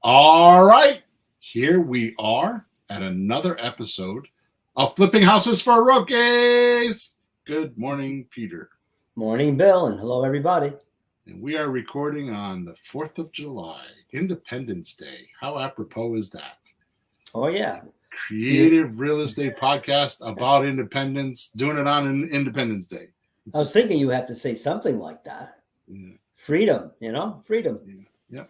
All right, here we are at another episode of Flipping Houses for Rookies. Good morning, Peter. Morning, Bill, and hello, everybody. And we are recording on the 4th of July, Independence Day. How apropos is that? Oh, yeah. Creative real estate podcast about independence, doing it on Independence Day. I was thinking you have to say something like that. Yeah. Freedom, freedom. Yeah.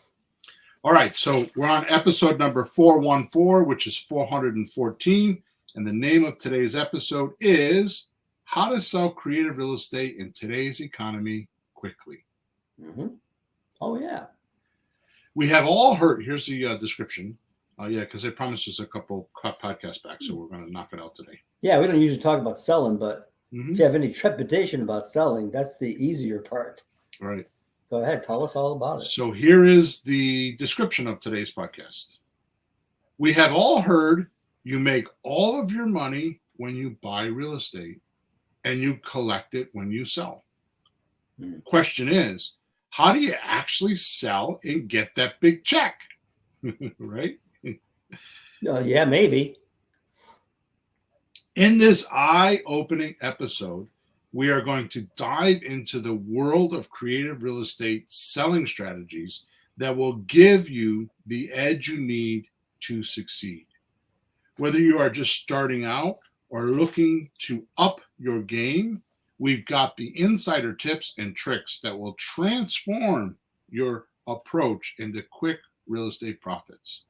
All right, so we're on episode number 414, which is 414. And the name of today's episode is How to Sell Creative Real Estate in Today's Economy Quickly. Mm-hmm. Oh, yeah. We have all heard, here's the description. Because I promised us a couple podcasts back, so we're going to knock it out today. Yeah, we don't usually talk about selling, but if you have any trepidation about selling, that's the easier part. Right. Go ahead, tell us all about it. So here is the description of today's podcast. We have all heard you make all of your money when you buy real estate and you collect it when you sell. The question is, how do you actually sell and get that big check? Right? Yeah, maybe. In this eye-opening episode, we are going to dive into the world of creative real estate selling strategies that will give you the edge you need to succeed. Whether you are just starting out or looking to up your game, we've got the insider tips and tricks that will transform your approach into quick real estate profits.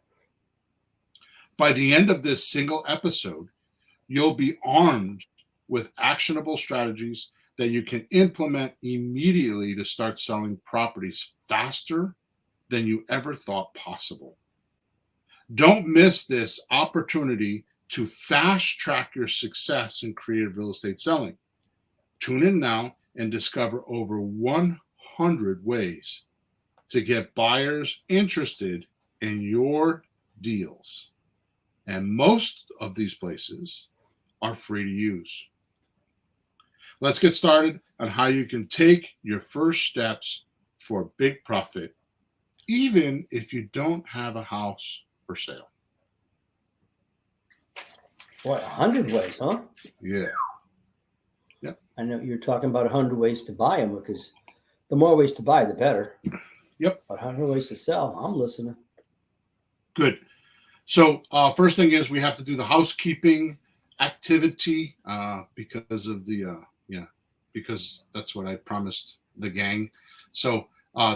By the end of this single episode, you'll be armed with actionable strategies that you can implement immediately to start selling properties faster than you ever thought possible. Don't miss this opportunity to fast track your success in creative real estate selling. Tune in now and discover over 100 ways to get buyers interested in your deals. And most of these places are free to use. Let's get started on how you can take your first steps for big profit, even if you don't have a house for sale. What, 100 ways, huh? Yeah. Yep. I know you're talking about 100 ways to buy them, because the more ways to buy, the better. Yep. But 100 ways to sell, I'm listening. Good. So first thing is we have to do the housekeeping activity because of the because that's what I promised the gang. So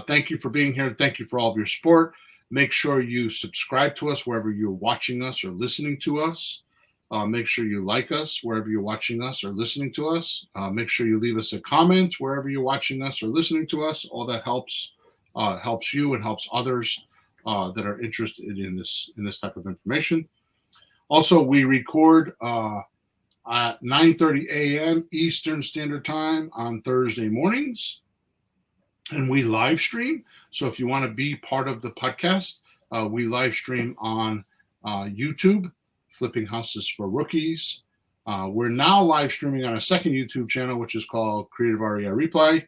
thank you for being here. Thank you for all of your support. Make sure you subscribe to us wherever you're watching us or listening to us. Make sure you like us wherever you're watching us or listening to us. Make sure you leave us a comment wherever you're watching us or listening to us. All that helps you and helps others that are interested in this type of information. Also, we record at 9:30 a.m. Eastern Standard Time on Thursday mornings, and we live stream. So if you want to be part of the podcast, we live stream on YouTube, Flipping Houses for Rookies. We're now live streaming on a second YouTube channel, which is called Creative REI Replay,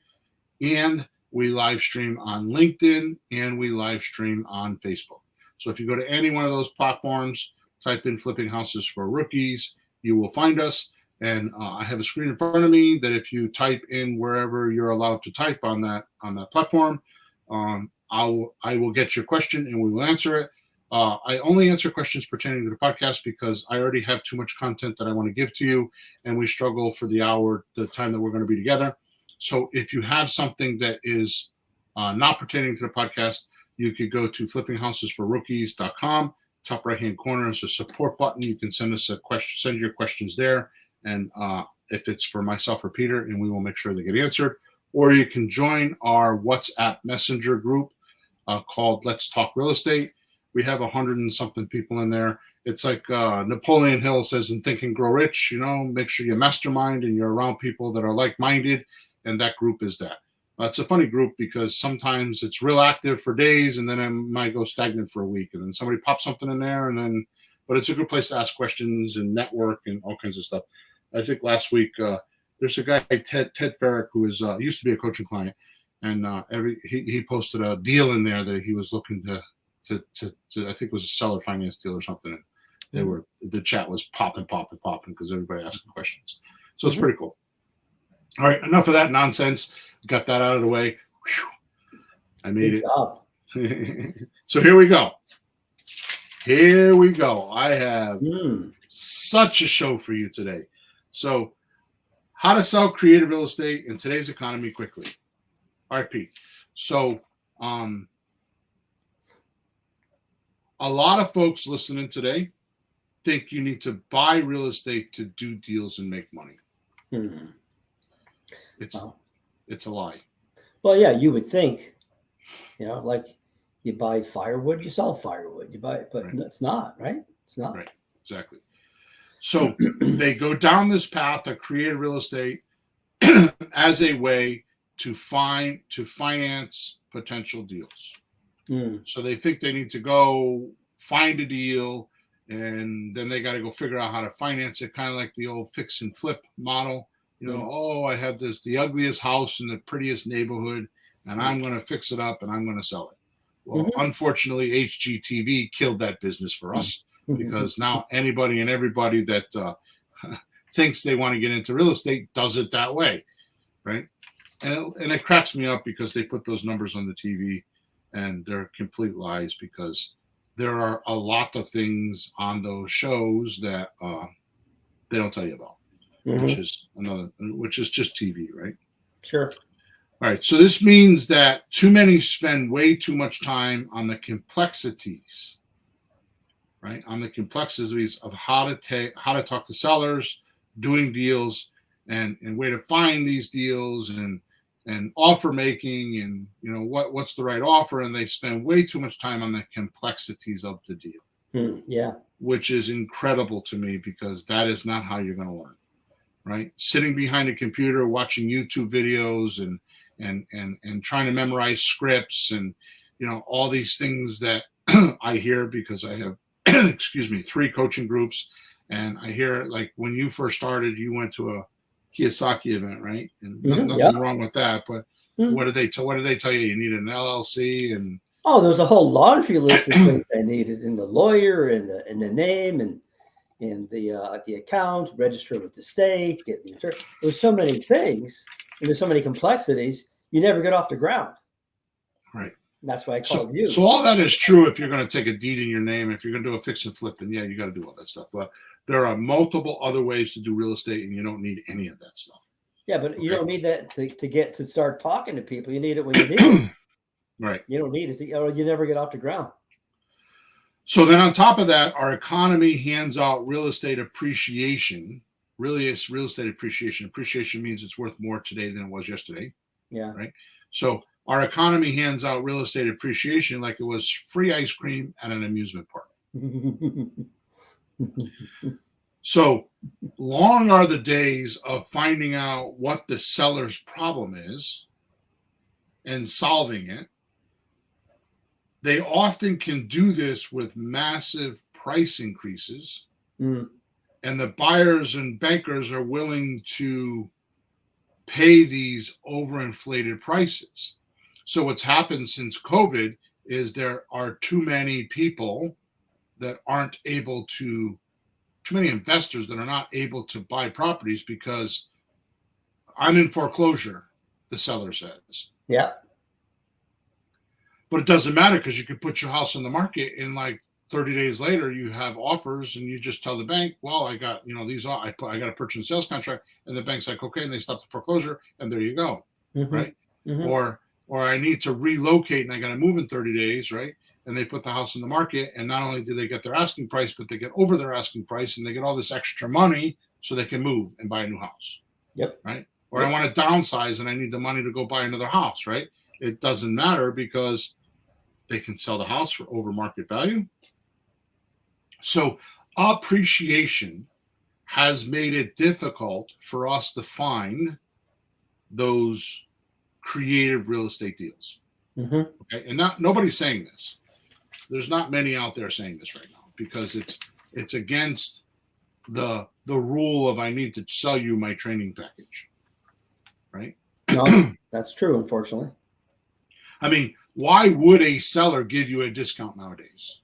and we live stream on LinkedIn, and we live stream on Facebook. So if you go to any one of those platforms, type in Flipping Houses for Rookies, you will find us. And I have a screen in front of me that if you type in wherever you're allowed to type on that platform, I will get your question and we will answer it. I only answer questions pertaining to the podcast because I already have too much content that I want to give to you, and we struggle for the time that we're going to be together. So if you have something that is not pertaining to the podcast, you could go to flippinghousesforrookies.com. Top right-hand corner is a support button. You can send us a question, send your questions there. And if it's for myself or Peter, and we will make sure they get answered. Or you can join our WhatsApp messenger group called Let's Talk Real Estate. We have 100 and something people in there. It's like Napoleon Hill says in Think and Grow Rich, make sure you mastermind and you're around people that are like-minded. And that group is that. It's a funny group because sometimes it's real active for days and then it might go stagnant for a week. And then somebody pops something in there but it's a good place to ask questions and network and all kinds of stuff. I think last week, there's a guy, Ted Farrick, who used to be a coaching client. And he posted a deal in there that he was looking to I think it was a seller finance deal or something. And the chat was popping because everybody asking questions. So it's pretty cool. All right, enough of that nonsense. Got that out of the way. Whew. I made it. So here we go. I have such a show for you today. So, how to sell creative real estate in today's economy quickly. All right, Pete. So, a lot of folks listening today think you need to buy real estate to do deals and make money. It's a lie. Well, yeah, you would think, like you buy firewood, you sell firewood. You buy it, but it's not, right? It's not. Right, exactly. So they go down this path of creative real estate as a way to finance potential deals. So they think they need to go find a deal, and then they got to go figure out how to finance it, kind of like the old fix and flip model. I have the ugliest house in the prettiest neighborhood, and I'm going to fix it up and I'm going to sell it. Well, unfortunately, HGTV killed that business for us because now anybody and everybody that thinks they want to get into real estate does it that way, right? And it cracks me up because they put those numbers on the TV, and they're complete lies because there are a lot of things on those shows that they don't tell you about, which is just TV, right? Sure. All right. So this means that too many spend way too much time on the complexities, right? On the complexities of how to talk to sellers, doing deals, and where to find these deals and offer making and what's the right offer, and they spend way too much time on the complexities of the deal. Yeah. Which is incredible to me because that is not how you're going to learn, right? Sitting behind a computer watching YouTube videos and trying to memorize scripts and all these things that I hear because I have 3 coaching groups, and I hear like when you first started you went to a Kiyosaki event, right? And nothing wrong with that, but what did they tell you? You need an LLC and there's a whole laundry list of things I needed in the lawyer and the name and the account, register with the state, get the attorney. There's so many things and there's so many complexities. You never get off the ground. Right. And that's why I called you. So all that is true if you're going to take a deed in your name. If you're going to do a fix and flip, then yeah, you got to do all that stuff. But there are multiple other ways to do real estate, and you don't need any of that stuff. Yeah, but you don't need that to get to start talking to people. You need it when you need it. Right. You don't need it, or you never get off the ground. So then on top of that, our economy hands out real estate appreciation. Really, it's real estate appreciation. Appreciation means it's worth more today than it was yesterday. Yeah. Right. So our economy hands out real estate appreciation like it was free ice cream at an amusement park. So long are the days of finding out what the seller's problem is and solving it. They often can do this with massive price increases, and the buyers and bankers are willing to pay these overinflated prices. So what's happened since COVID is there are too many people that aren't able to, too many investors that are not able to buy properties because I'm in foreclosure, the seller says. Yeah. But it doesn't matter because you could put your house on the market and like 30 days later you have offers and you just tell the bank, well, I got, I got a purchase and sales contract, and the bank's like, okay, and they stop the foreclosure and there you go. Right. Or I need to relocate and I got to move in 30 days. Right. And they put the house on the market, and not only do they get their asking price, but they get over their asking price and they get all this extra money so they can move and buy a new house. Yep. Right. Or I want to downsize and I need the money to go buy another house. Right. It doesn't matter because they can sell the house for over market value. So appreciation has made it difficult for us to find those creative real estate deals. Okay. And nobody's saying this. There's not many out there saying this right now because it's against the rule of I need to sell you my training package. Right. No, that's true, unfortunately. I mean, why would a seller give you a discount nowadays?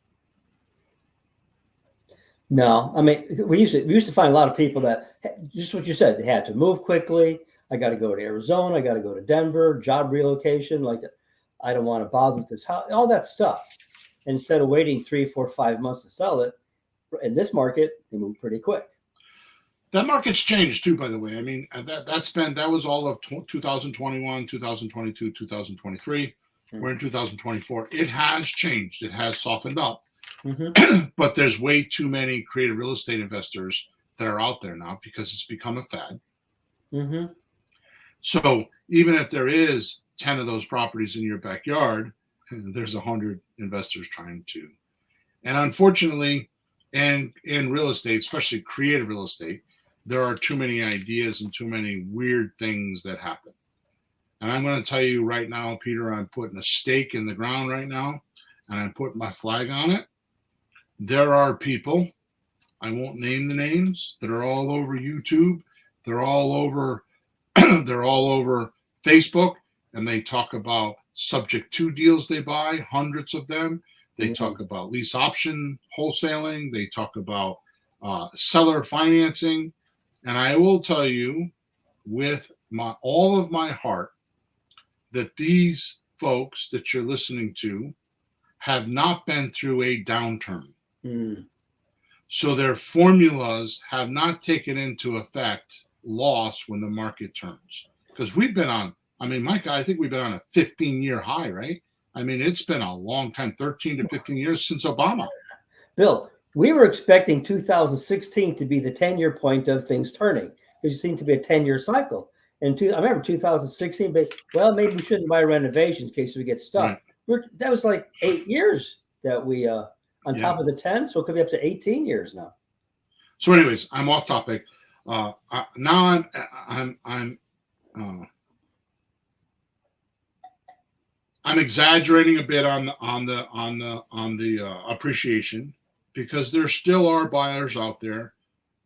No, I mean we used to find a lot of people that just what you said, they had to move quickly. I got to go to Arizona. I got to go to Denver. Job relocation. Like I don't want to bother with this house. All that stuff. And instead of waiting 3, 4, 5 months to sell it, in this market, they move pretty quick. That market's changed too, by the way. I mean, that was all of 2021, 2022, 2023. We're in 2024. It has changed. It has softened up. Mm-hmm. But there's way too many creative real estate investors that are out there now because it's become a fad. Mm-hmm. So even if there is 10 of those properties in your backyard, there's 100 investors trying to. And unfortunately, and in real estate, especially creative real estate, there are too many ideas and too many weird things that happen. And I'm going to tell you right now, Peter, I'm putting a stake in the ground right now, and I'm putting my flag on it. There are people, I won't name the names, that are all over YouTube. They're all over Facebook, and they talk about subject to deals they buy, hundreds of them. They talk about lease option wholesaling. They talk about seller financing. And I will tell you with all of my heart that these folks that you're listening to have not been through a downturn. So their formulas have not taken into effect loss when the market turns. Because we've been on, I mean, Mike, I think we've been on a 15-year high, right? I mean, it's been a long time, 13 to 15 years since Obama. Bill, we were expecting 2016 to be the 10-year point of things turning because it seemed to be a 10-year cycle. And I remember 2016, but well, maybe we shouldn't buy renovations in case we get stuck. Right. That was like 8 years that we on top of the 10, so it could be up to 18 years now. So, anyways, I'm off topic. Now I'm exaggerating a bit on the appreciation because there still are buyers out there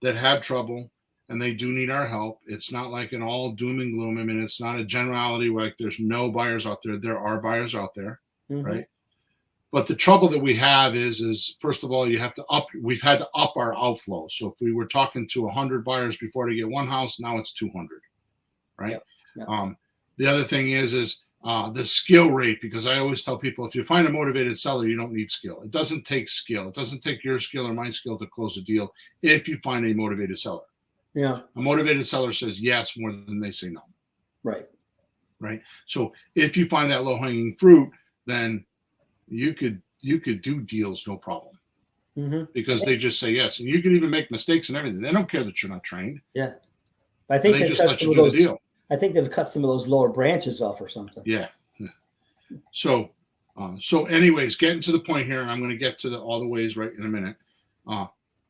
that have trouble and they do need our help. It's not like an all doom and gloom. I mean, it's not a generality like there's no buyers out there. There are buyers out there, right? But the trouble that we have is first of all, we've had to up our outflow. So if we were talking to 100 buyers before to get one house, now it's 200, right? Yep. The other thing is the skill rate, because I always tell people, if you find a motivated seller, you don't need skill. It doesn't take skill. It doesn't take your skill or my skill to close a deal if you find a motivated seller. Yeah. A motivated seller says yes more than they say no. Right. Right. So if you find that low-hanging fruit, then you could do deals no problem. Because they just say yes. And you can even make mistakes and everything. They don't care that you're not trained. Yeah. I think they just let you do the deal. I think they've cut some of those lower branches off or something. Yeah. So anyways, getting to the point here, and I'm going to get to all the ways right in a minute.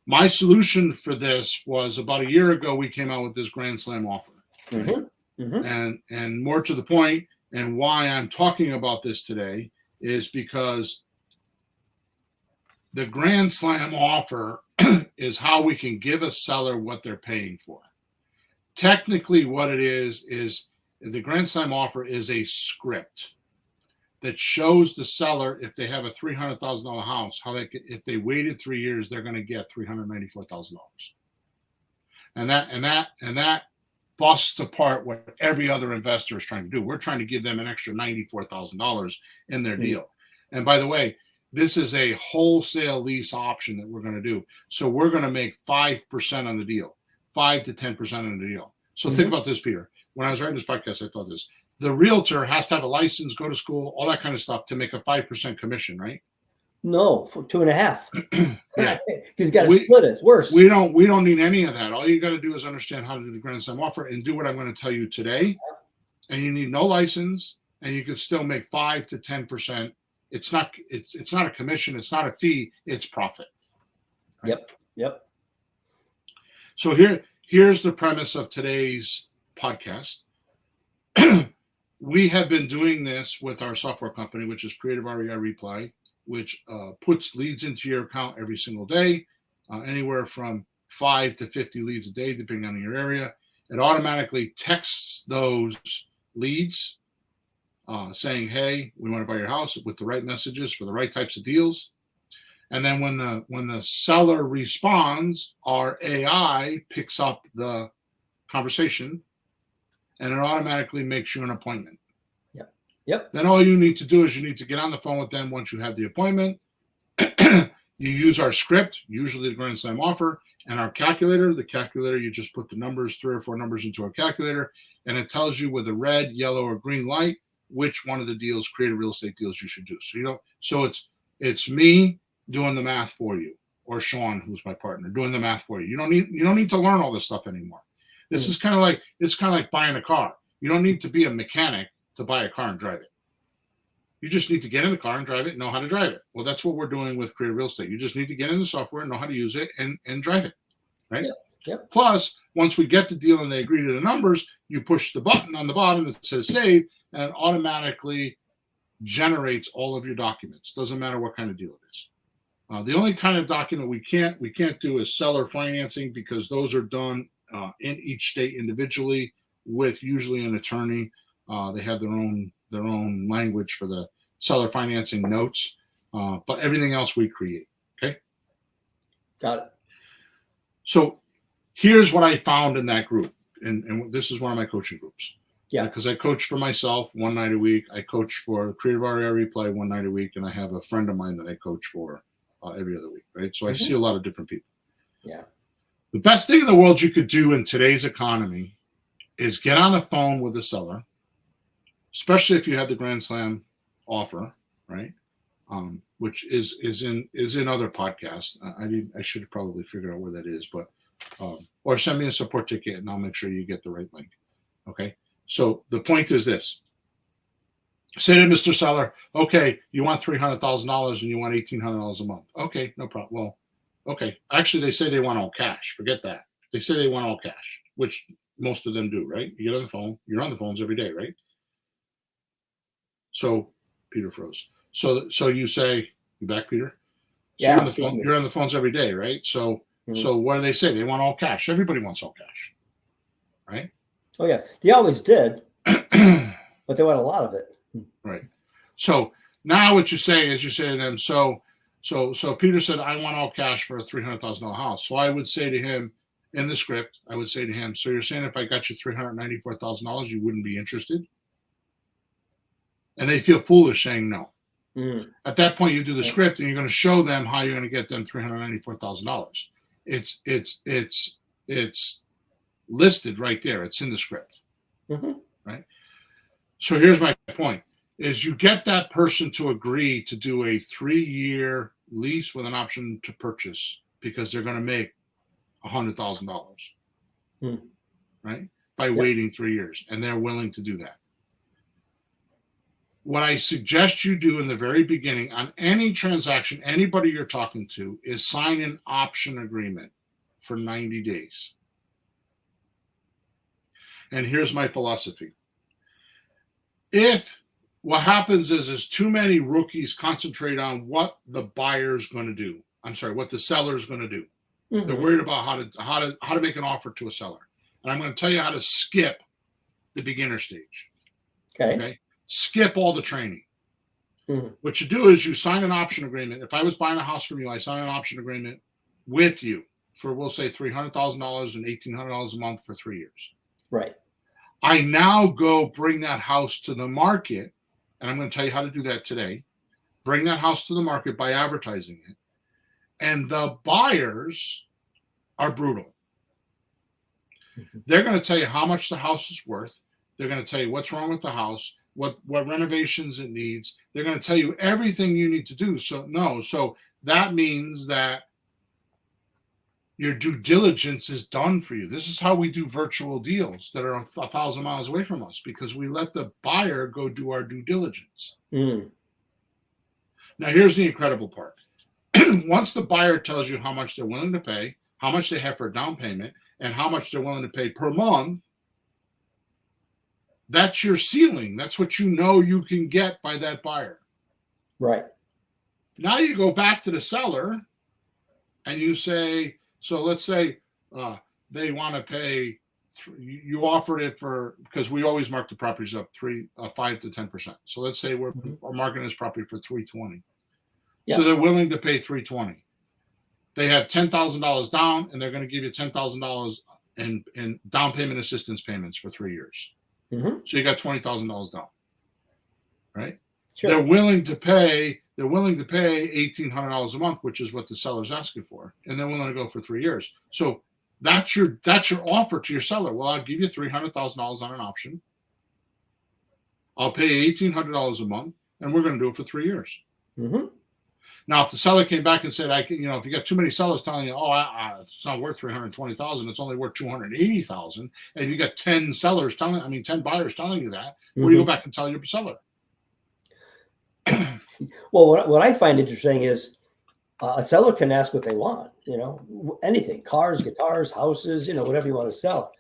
My solution for this was about a year ago, we came out with this Grand Slam offer. And more to the point, and why I'm talking about this today is because the Grand Slam offer is how we can give a seller what they're paying for. Technically, what it is the Grand Slam offer is a script that shows the seller if they have a $300,000 house, how if they waited 3 years, they're going to get $394,000. And that busts apart what every other investor is trying to do. We're trying to give them an extra $94,000 in their deal. And by the way, this is a wholesale lease option that we're going to do. So we're going to make 5% on the deal, 5 to 10% on the deal. So think about this, Peter. When I was writing this podcast, I thought this. The realtor has to have a license, go to school, all that kind of stuff to make a 5% commission, right? No, for 2.5. Yeah, he's got to split it. It's worse. We don't need any of that. All you got to do is understand how to do the Grand Slam offer and do what I'm going to tell you today. And you need no license, and you can still make 5 to 10%. It's not a commission. It's not a fee. It's profit. Right? Yep. So here's the premise of today's podcast. We have been doing this with our software company, which is Creative REI Reply, which puts leads into your account every single day, anywhere from 5 to 50 leads a day, depending on your area. It automatically texts those leads saying, hey, we want to buy your house with the right messages for the right types of deals. And then when the seller responds, our AI picks up the conversation and it automatically makes you an appointment. Yep. Then all you need to do is you need to get on the phone with them once you have the appointment. You use our script, usually the Grand Slam offer, and our calculator. The calculator, you just put the numbers, 3 or 4 numbers into our calculator, and it tells you with a red, yellow, or green light which one of the deals, creative real estate deals, you should do. So it's me doing the math for you, or Sean, who's my partner, doing the math for you. You don't need to learn all this stuff anymore. This is kind of like buying a car. You don't need to be a mechanic to buy a car and drive it. You just need to get in the car and drive it and know how to drive it. Well, that's what we're doing with creative real estate. You just need to get in the software and know how to use it and drive it, right? Yep. Plus, once we get the deal and they agree to the numbers, you push the button on the bottom that says save, and it automatically generates all of your documents. Doesn't matter what kind of deal it is. The only kind of document we can't do is seller financing, because those are done in each state individually with usually an attorney. They have their own language for the seller financing notes, but everything else we create. Okay. Got it. So here's what I found in that group. And this is one of my coaching groups. Yeah. Because I coach for myself one night a week. I coach for Creative REI Replay one night a week. And I have a friend of mine that I coach for every other week. Right. So I see a lot of different people. Yeah. The best thing in the world you could do in today's economy is get on the phone with the seller, especially if you have the Grand Slam offer, right? Which is in other podcasts. I should probably figure out where that is, but or send me a support ticket and I'll make sure you get the right link. Okay. So the point is this: say to Mr. Seller, okay, you want $300,000 and you want $1,800 a month. Okay, no problem. Well, okay. Actually, they say they want all cash. Forget that. They say they want all cash, which most of them do, right? You get on the phone. You're on the phones every day, right? So Peter froze. So you say, you back, Peter? So Yeah. You're on the phones every day, right? So so what do they say? They want all cash. Everybody wants all cash, right? Oh yeah, they always did, but they want a lot of it. Right. So now what you say is, you say to them, so Peter said, I want all cash for a $300,000 house. So I would say to him in the script, I would say to him, so you're saying if I got you $394,000, you wouldn't be interested? And they feel foolish saying no. At that point, you do the script and you're going to show them how you're going to get them $394,000. It's listed right there. It's in the script, right? So here's my point: is you get that person to agree to do a 3-year lease with an option to purchase because they're going to make $100,000, right? By waiting 3 years, and they're willing to do that. What I suggest you do in the very beginning on any transaction, anybody you're talking to, is sign an option agreement for 90 days. And here's my philosophy. If what happens is too many rookies concentrate on what the buyer's going to do, what the seller's going to do. They're worried about how to make an offer to a seller. And I'm going to tell you how to skip the beginner stage. Okay? Skip all the training. What you do is you sign an option agreement. If I was buying a house from you, I sign an option agreement with you for, we'll say, $300,000 and $1,800 a month for 3 years. Right. I now go bring that house to the market, and I'm going to tell you how to do that today. Bring that house to the market by advertising it. And the buyers are brutal. They're going to tell you how much the house is worth. They're going to tell you what's wrong with the house, what renovations it needs. They're going to tell you everything you need to do. So that means that your due diligence is done for you. This is how we do virtual deals that are 1,000 miles away from us, because we let the buyer go do our due diligence. Now, here's the incredible part. Once the buyer tells you how much they're willing to pay, how much they have for a down payment, and how much they're willing to pay per month, that's your ceiling. That's what you know you can get by that buyer. Right. Now you go back to the seller and you say, so let's say they want to pay you offered it for, because we always mark the properties up 5 to 10%. So let's say we're marking this property for 320. Yeah. So they're willing to pay 320. They have $10,000 down, and they're going to give you $10,000 in down payment assistance payments for 3 years. So you got $20,000 down, right? Sure. They're willing to pay $1,800 a month, which is what the seller's asking for, and they're willing to go for 3 years. So that's your offer to your seller. Well, I'll give you $300,000 on an option. I'll pay $1,800 a month, and we're going to do it for 3 years. Now, if the seller came back and said, if you got too many sellers telling you, it's not worth $320,000, it's only worth $280,000, and you got 10 buyers telling you that, where do you go back and tell your seller? Well, what I find interesting is a seller can ask what they want, anything, cars, guitars, houses, whatever you want to sell.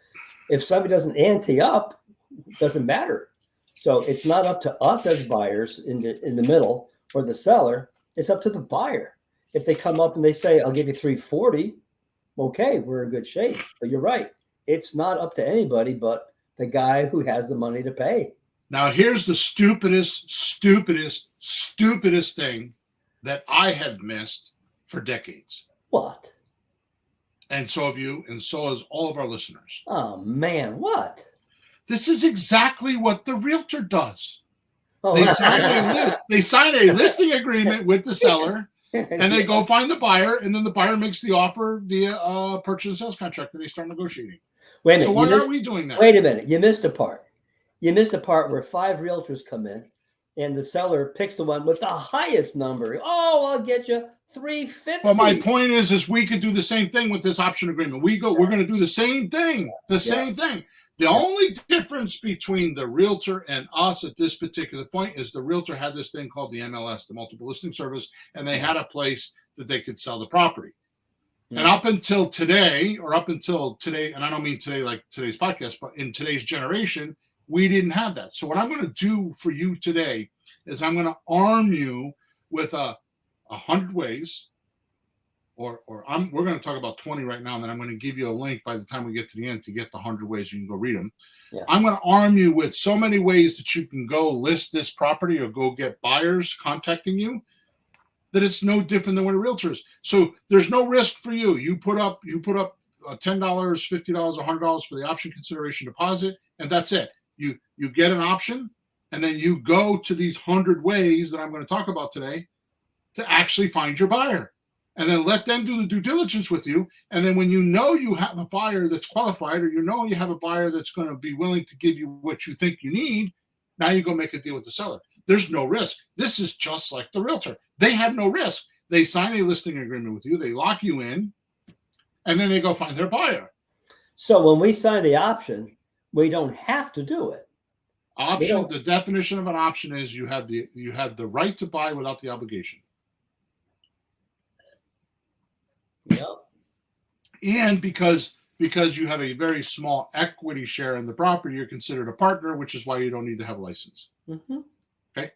If somebody doesn't ante up, it doesn't matter. So it's not up to us as buyers in the middle or the seller. It's up to the buyer. If they come up and they say, I'll give you 340, okay, we're in good shape. But you're right. It's not up to anybody but the guy who has the money to pay. Now, here's the stupidest thing that I have missed for decades. What? And so have you, and so has all of our listeners. Oh, man, what? This is exactly what the realtor does. Oh, They sign a listing agreement with the seller, and they go find the buyer, and then the buyer makes the offer via purchase and sales contract, and they start negotiating. Wait a minute, so why are we doing that? Wait a minute. You missed a part. You missed a part where 5 realtors come in, and the seller picks the one with the highest number. Oh, I'll get you 350. Well, my point is we could do the same thing with this option agreement. We're going to do the same thing. Same thing. The only difference between the realtor and us at this particular point is the realtor had this thing called the MLS, the multiple listing service, and they had a place that they could sell the property. And up until today, and I don't mean today like today's podcast, but in today's generation, we didn't have that. So what I'm going to do for you today is I'm going to arm you with 100 ways, we're going to talk about 20 right now, and then I'm going to give you a link by the time we get to the end to get the 100 ways you can go read them. Yeah. I'm going to arm you with so many ways that you can go list this property or go get buyers contacting you that it's no different than what a realtor is. So there's no risk for you. You put up $10, $50, $100 for the option consideration deposit, and that's it. You get an option, and then you go to these 100 ways that I'm going to talk about today to actually find your buyer. And then let them do the due diligence with you. And then when you have a buyer that's qualified, or you have a buyer that's going to be willing to give you what you think you need, now you go make a deal with the seller. There's no risk. This is just like the realtor. They have no risk. They sign a listing agreement with you. They lock you in, and then they go find their buyer. So when we sign the option, we don't have to do it. Option. The definition of an option is you have the right to buy without the obligation. Yep. And because you have a very small equity share in the property, you're considered a partner, which is why you don't need to have a license. Okay.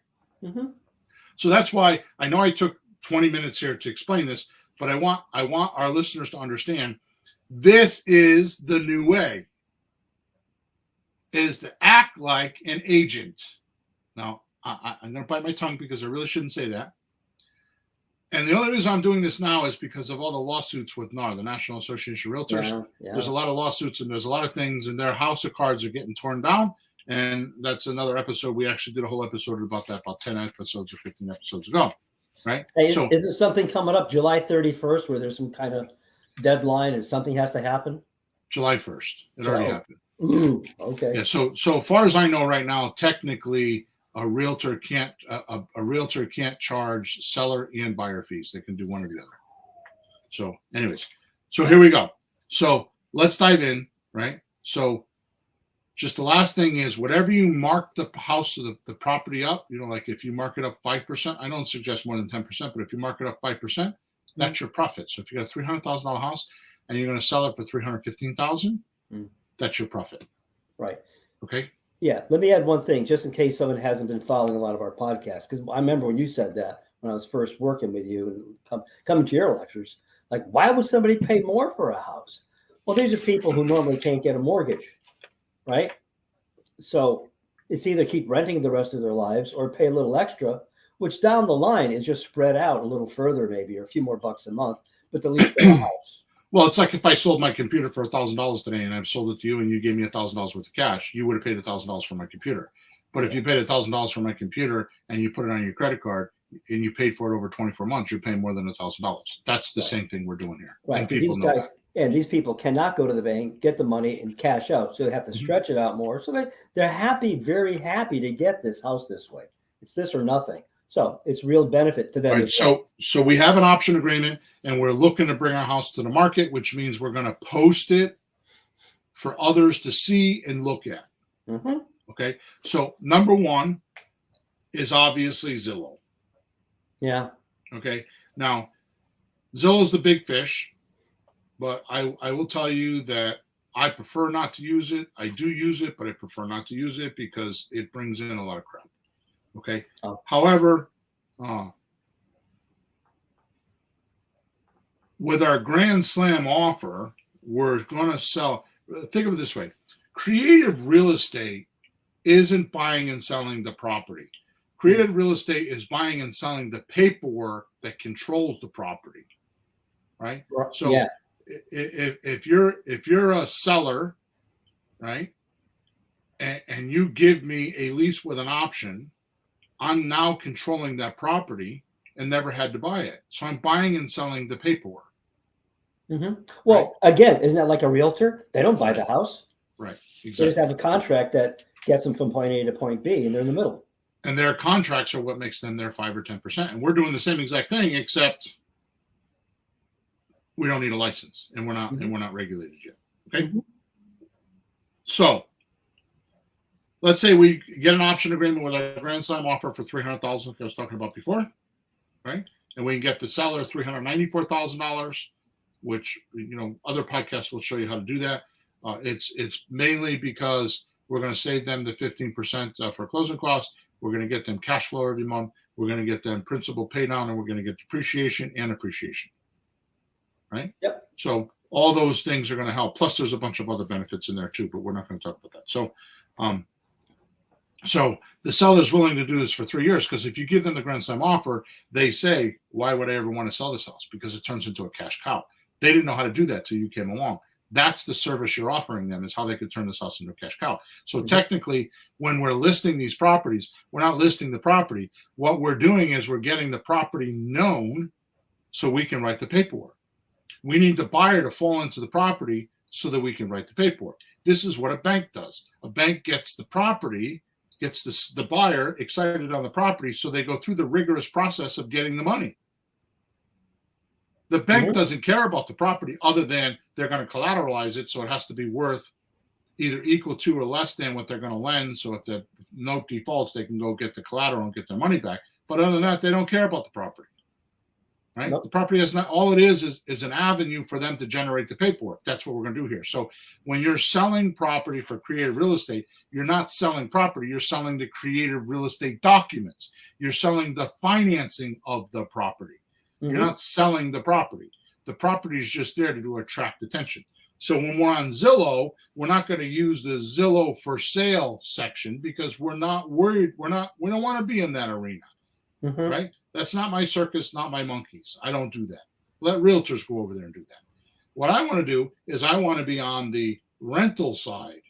So that's why I know I took 20 minutes here to explain this, but I want our listeners to understand this is the new way, is to act like an agent. Now, I'm going to bite my tongue because I really shouldn't say that. And the only reason I'm doing this now is because of all the lawsuits with NAR, the National Association of Realtors. Yeah. There's a lot of lawsuits, and there's a lot of things, and their house of cards are getting torn down. And that's another episode. We actually did a whole episode about that about 10 episodes or 15 episodes ago, right? Hey, so, is there something coming up July 31st where there's some kind of deadline and something has to happen? July 1st. It already happened. Ooh, okay. Yeah. So far as I know right now, technically, a realtor can't charge seller and buyer fees. They can do one or the other. So anyways, so here we go. So let's dive in, right? So just the last thing is whatever you mark the house or the property up, like if you mark it up 5%, I don't suggest more than 10%, but if you mark it up 5%, that's your profit. So if you got a $300,000 house and you're going to sell it for $315,000, that's your profit. Right. Okay. Yeah, let me add one thing, just in case someone hasn't been following a lot of our podcasts, because I remember when you said that when I was first working with you and coming to your lectures, like, why would somebody pay more for a house? Well, these are people who normally can't get a mortgage, right? So it's either keep renting the rest of their lives or pay a little extra, which down the line is just spread out a little further, maybe, or a few more bucks a month, but at least get a house. Well, it's like if I sold my computer for $1,000 today and I've sold it to you and you gave me $1,000 worth of cash, you would have paid $1,000 for my computer. But if you paid $1,000 for my computer and you put it on your credit card and you paid for it over 24 months, you're paying more than $1,000. That's the same thing we're doing here. Right. And people These know guys, that. and these people cannot go to the bank, get the money, and cash out. So they have to stretch it out more. So they're happy, very happy to get this house this way. It's this or nothing. So it's real benefit to them. Right. So we have an option agreement and we're looking to bring our house to the market, which means we're going to post it for others to see and look at. Mhm. Okay. So number one is obviously Zillow. Yeah. Okay. Now, Zillow's the big fish, but I will tell you that I prefer not to use it. I do use it, but I prefer not to use it because it brings in a lot of crap. Okay. Oh. However, with our Grand Slam offer, we're going to sell. Think of it this way: creative real estate isn't buying and selling the property. Creative real estate is buying and selling the paperwork that controls the property, right? So yeah. if you're a seller, right, and you give me a lease with an option, I'm now controlling that property and never had to buy it. So I'm buying and selling the paperwork. Mm-hmm. Well, again, isn't that like a realtor? They don't buy the house. Right. They Exactly. just have a contract that gets them from point A to point B, and they're in the middle. And their contracts are what makes them their 5 or 10%. And we're doing the same exact thing, except we don't need a license and we're not regulated yet. Okay. Mhm. So let's say we get an option agreement with our Grand Slam offer for $300,000, like I was talking about before, right? And we can get the seller $394,000, which other podcasts will show you how to do that. It's mainly because we're going to save them the 15% for closing costs. We're going to get them cash flow every month. We're going to get them principal pay down, and we're going to get depreciation and appreciation. Right? Yep. So all those things are going to help. Plus, there's a bunch of other benefits in there too, but we're not going to talk about that. So the seller's willing to do this for 3 years because if you give them the Grand Slam offer, they say, "Why would I ever want to sell this house?" Because it turns into a cash cow. They didn't know how to do that till you came along. That's the service you're offering them, is how they could turn this house into a cash cow. So technically, when we're listing these properties, we're not listing the property. What we're doing is we're getting the property known so we can write the paperwork. We need the buyer to fall into the property so that we can write the paperwork. This is what a bank does. A bank gets the property, gets the buyer excited on the property, so they go through the rigorous process of getting the money. The bank doesn't care about the property other than they're going to collateralize it, so it has to be worth either equal to or less than what they're going to lend. So if the note defaults, they can go get the collateral and get their money back. But other than that, they don't care about the property. Right? Nope. The property is not, all it is an avenue for them to generate the paperwork. That's what we're going to do here. So when you're selling property for creative real estate, you're not selling property. You're selling the creative real estate documents. You're selling the financing of the property. You're not selling the property. The property is just there to attract attention. So when we're on Zillow, we're not going to use the Zillow for sale section because we're not worried. We don't want to be in that arena, right? That's not my circus, not my monkeys. I don't do that. Let realtors go over there and do that. What I want to do is I want to be on the rental side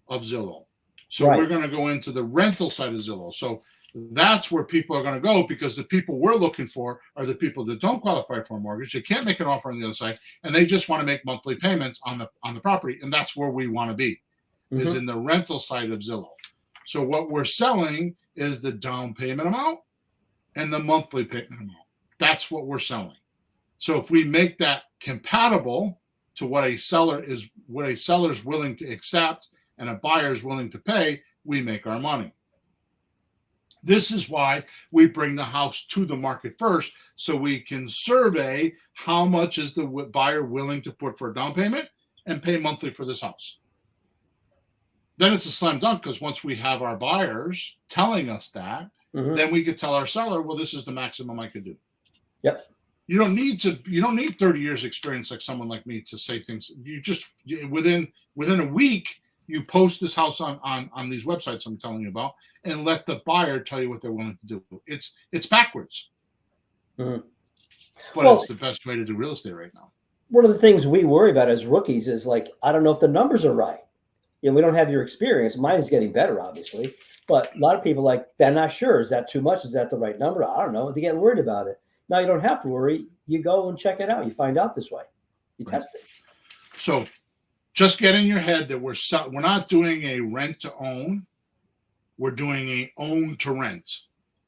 of Zillow. So we're going to go into the rental side of Zillow. So that's where people are going to go because the people we're looking for are the people that don't qualify for a mortgage. They can't make an offer on the other side, and they just want to make monthly payments on the property. And that's where we want to be, is in the rental side of Zillow. So what we're selling is the down payment amount and the monthly payment amount. That's what we're selling. So if we make that compatible to what a seller is willing to accept and a buyer is willing to pay, we make our money. This is why we bring the house to the market first, so we can survey how much is the buyer willing to put for a down payment and pay monthly for this house. Then it's a slam dunk because once we have our buyers telling us that, then we could tell our seller, well, this is the maximum I could do. Yep. You don't need 30 years experience like someone like me to say things. You just within a week you post this house on these websites I'm telling you about, and let the buyer tell you what they're willing to do. It's backwards, Mhm. but Well, it's the best way to do real estate right now. one of the things we worry about as rookies is like, I don't know if the numbers are right. We don't have your experience. Mine is getting better, obviously, but a lot of people like they're not sure. Is that too much? Is that the right number? I don't know. They get worried about it. Now you don't have to worry. You go and check it out. You find out this way. You Right. test it. So just get in your head that we're not doing a rent to own. We're doing a own to rent,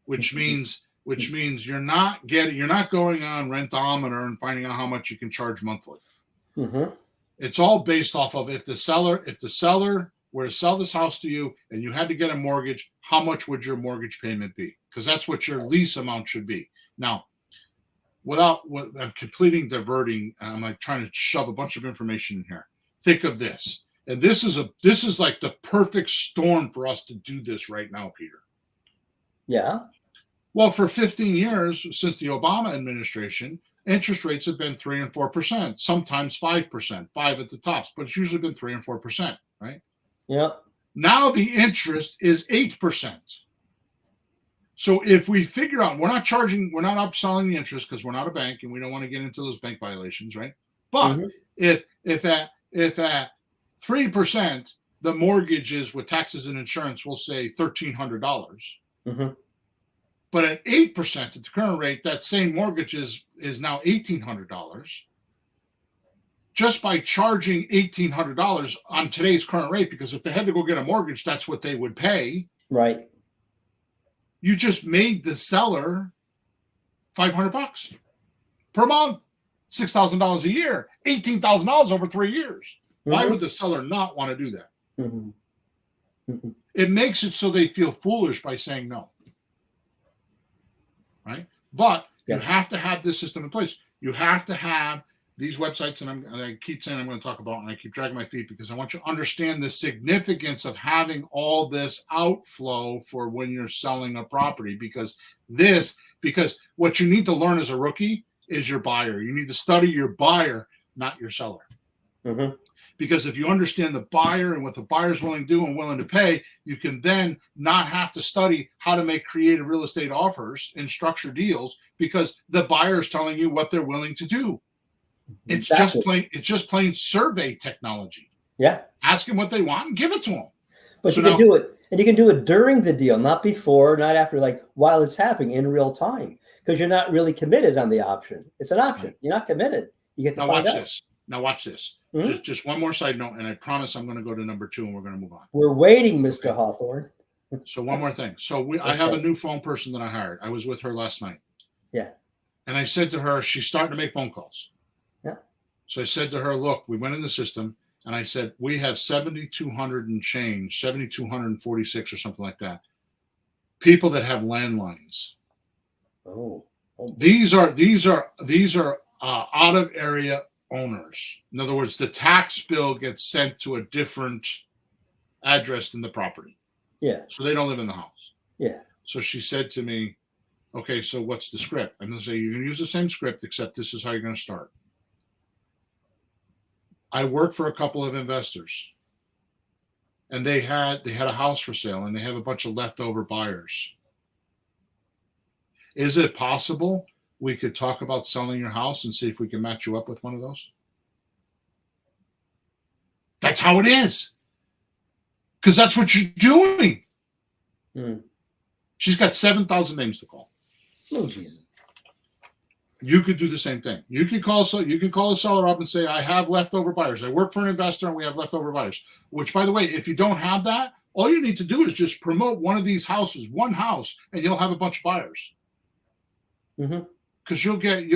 which means you're not going on Rentometer and finding out how much you can charge monthly. Mm-hmm. It's all based off of if the seller were to sell this house to you and you had to get a mortgage, how much would your mortgage payment be? Because that's what your lease amount should be. Now, I'm diverting, I'm like trying to shove a bunch of information in here. Think of this. And this is like the perfect storm for us to do this right now, Peter. Yeah. Well, for 15 years since the Obama administration, interest rates have been 3 and 4%, sometimes 5%, 5 at the tops, but it's usually been 3 and 4%, right? Yeah. Now the interest is 8%. So if we figure out we're not upselling the interest because we're not a bank and we don't want to get into those bank violations, right? But if at 3%, the mortgage is with taxes and insurance, we'll say $1,300. Mm-hmm. But at 8% at the current rate, that same mortgage is now $1,800. Just by charging $1,800 on today's current rate, because if they had to go get a mortgage, that's what they would pay. Right. You just made the seller $500 per month, $6,000 a year, $18,000 over 3 years. Mm-hmm. Why would the seller not want to do that? Mm-hmm. Mm-hmm. It makes it so they feel foolish by saying no. Right? But you have to have this system in place. You have to have these websites, and I keep saying I'm going to talk about, and I keep dragging my feet because I want you to understand the significance of having all this outflow for when you're selling a property. Because what you need to learn as a rookie is your buyer. You need to study your buyer, not your seller. Mm-hmm. Because if you understand the buyer and what the buyer's willing to do and willing to pay, you can then not have to study how to make creative real estate offers and structure deals because the buyer is telling you what they're willing to do. It's just plain survey technology. Yeah. Ask them what they want and give it to them. But so you can do it, and you can do it during the deal, not before, not after, like while it's happening in real time, because you're not really committed on the option. It's an option. Right. You're not committed. You get to now find watch out. this. Now watch this. Mm-hmm. Just one more side note, and I promise I'm going to go to number 2, and we're going to move on. We're waiting, Mr. Hawthorne. So one more thing. So I have a new phone person that I hired. I was with her last night. Yeah. And I said to her, she's starting to make phone calls. Yeah. So I said to her, look, we went in the system, and I said, we have 7,200 and change, 7,246 or something like that. People that have landlines. Oh. These are out of area owners. In other words, the tax bill gets sent to a different address than the property. Yeah. So they don't live in the house. Yeah. So she said to me, okay, so what's the script? I'm going to say, you're going to use the same script, except this is how you're going to start. I work for a couple of investors, and they had a house for sale, and they have a bunch of leftover buyers. Is it possible we could talk about selling your house and see if we can match you up with one of those? That's how it is. Because that's what you're doing. Mm. She's got 7,000 names to call. Oh, Jesus. You could do the same thing. You can call the seller up and say, I have leftover buyers. I work for an investor and we have leftover buyers. Which, by the way, if you don't have that, all you need to do is just promote one of these houses, one house, and you'll have a bunch of buyers. Because you'll get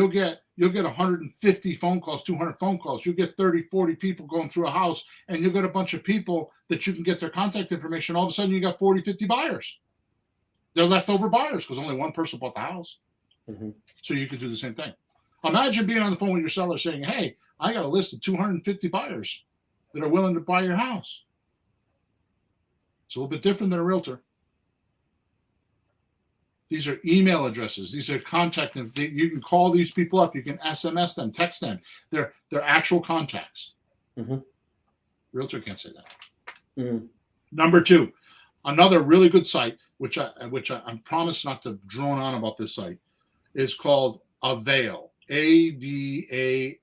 150 phone calls, 200 phone calls. You'll get 30, 40 people going through a house, and you'll get a bunch of people that you can get their contact information. All of a sudden, you got 40, 50 buyers. They're leftover buyers because only one person bought the house. Mm-hmm. So you could do the same thing. Imagine being on the phone with your seller saying, hey, I got a list of 250 buyers that are willing to buy your house. It's a little bit different than a realtor. These are email addresses. These are contact. You can call these people up. You can SMS them, text them. They're actual contacts. Mm-hmm. Realtor can't say that. Mm-hmm. Number 2, another really good site, which I promise not to drone on about this site, is called Avail. AVAIL.co.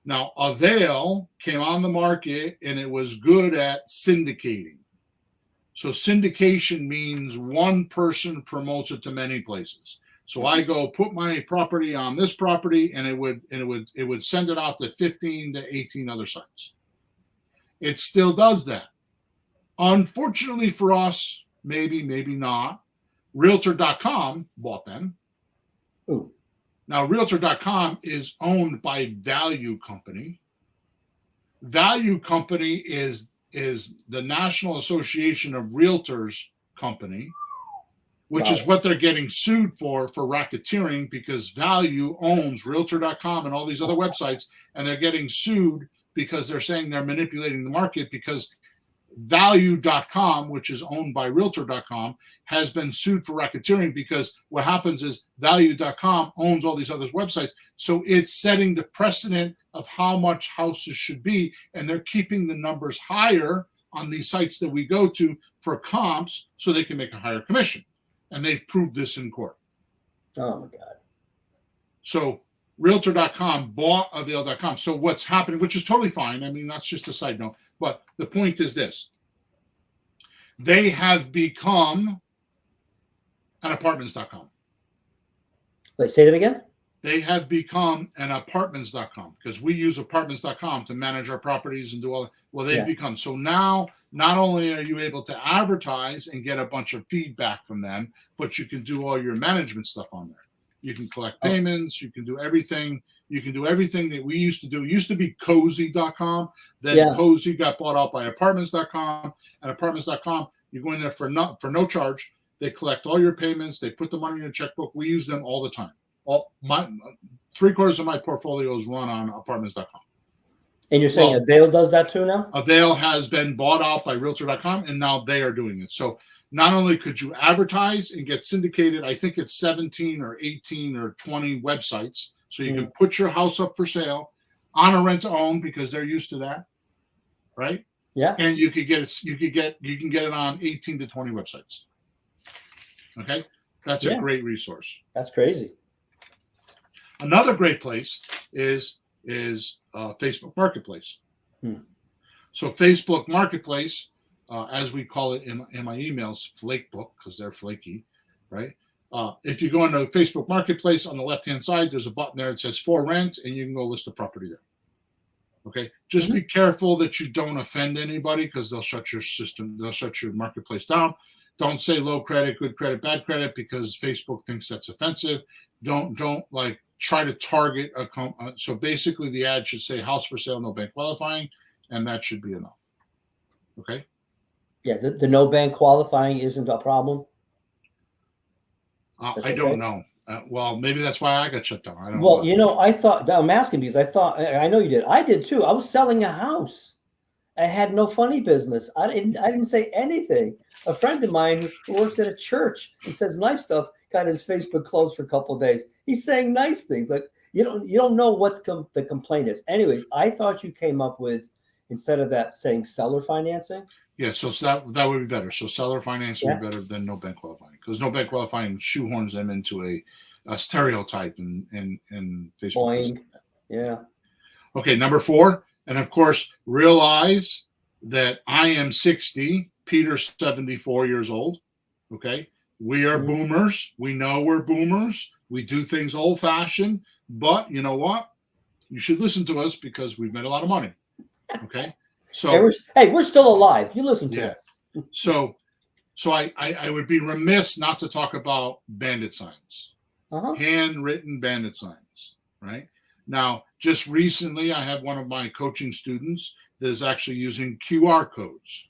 Now, Avail came on the market and it was good at syndicating. So syndication means one person promotes it to many places. So I go put my property on this property, and it would send it out to 15 to 18 other sites. It still does that. Unfortunately for us, maybe not, Realtor.com bought them. Ooh. Now, Realtor.com is owned by Value Company. Value Company is the National Association of Realtors company, which is what they're getting sued for racketeering, because Value owns Realtor.com and all these other websites, and they're getting sued because they're saying they're manipulating the market, because Value.com, which is owned by Realtor.com, has been sued for racketeering, because what happens is Value.com owns all these other websites. So it's setting the precedent of how much houses should be, and they're keeping the numbers higher on these sites that we go to for comps so they can make a higher commission. And they've proved this in court. Oh, my God. So Realtor.com bought Avail.com. So what's happening, which is totally fine. I mean, that's just a side note. But the point is this. They have become an apartments.com. Wait, say that again? They have become an apartments.com, because we use apartments.com to manage our properties and do all that. Well, they've become. So now, not only are you able to advertise and get a bunch of feedback from them, but you can do all your management stuff on there. You can collect payments. You can do everything. You can do everything that we used to do. It used to be cozy.com. Then Cozy got bought out by apartments.com. And apartments.com, you go in there for no charge. They collect all your payments. They put the money in your checkbook. We use them all the time. My 3/4 of my portfolio is run on apartments.com. And you're saying Avail does that too now? Avail has been bought out by Realtor.com, and now they are doing it. So not only could you advertise and get syndicated, I think it's 17 or 18 or 20 websites. So you can put your house up for sale on a rent to own, because they're used to that, right? Yeah. And you can get it on 18 to 20 websites. Okay, that's a great resource. That's crazy. Another great place is Facebook Marketplace. So Facebook Marketplace, as we call it in my emails, Flakebook, because they're flaky, right? If you go into Facebook Marketplace, on the left-hand side, there's a button there that says for rent, and you can go list a property there. Okay, just be careful that you don't offend anybody, because they'll shut your system, they'll shut your marketplace down. Don't say low credit, good credit, bad credit, because Facebook thinks that's offensive. Don't like try to target so basically the ad should say house for sale, no bank qualifying, and that should be enough. Okay. Yeah, the no bank qualifying isn't a problem. I don't know. Well, maybe that's why I got shut down. I don't know. Well, you know, I thought, I'm asking because I know you did. I did too. I was selling a house. I had no funny business. I didn't say anything. A friend of mine who works at a church and says nice stuff got his Facebook closed for a couple of days. He's saying nice things. Like you don't know what the complaint is. Anyways, I thought you came up with, instead of that, saying seller financing. Yeah, so that would be better. So seller financing would be better than no bank qualifying, because no bank qualifying shoehorns them into a stereotype in Facebook. Boing. Yeah. Okay, number 4, and of course, realize that I am 60, Peter's 74 years old. Okay, we are boomers. We know we're boomers. We do things old fashioned, but you know what? You should listen to us, because we've made a lot of money. Okay. So we're still alive. You listen to us. So I would be remiss not to talk about bandit signs, handwritten bandit signs. Right now, just recently, I had one of my coaching students that is actually using QR codes.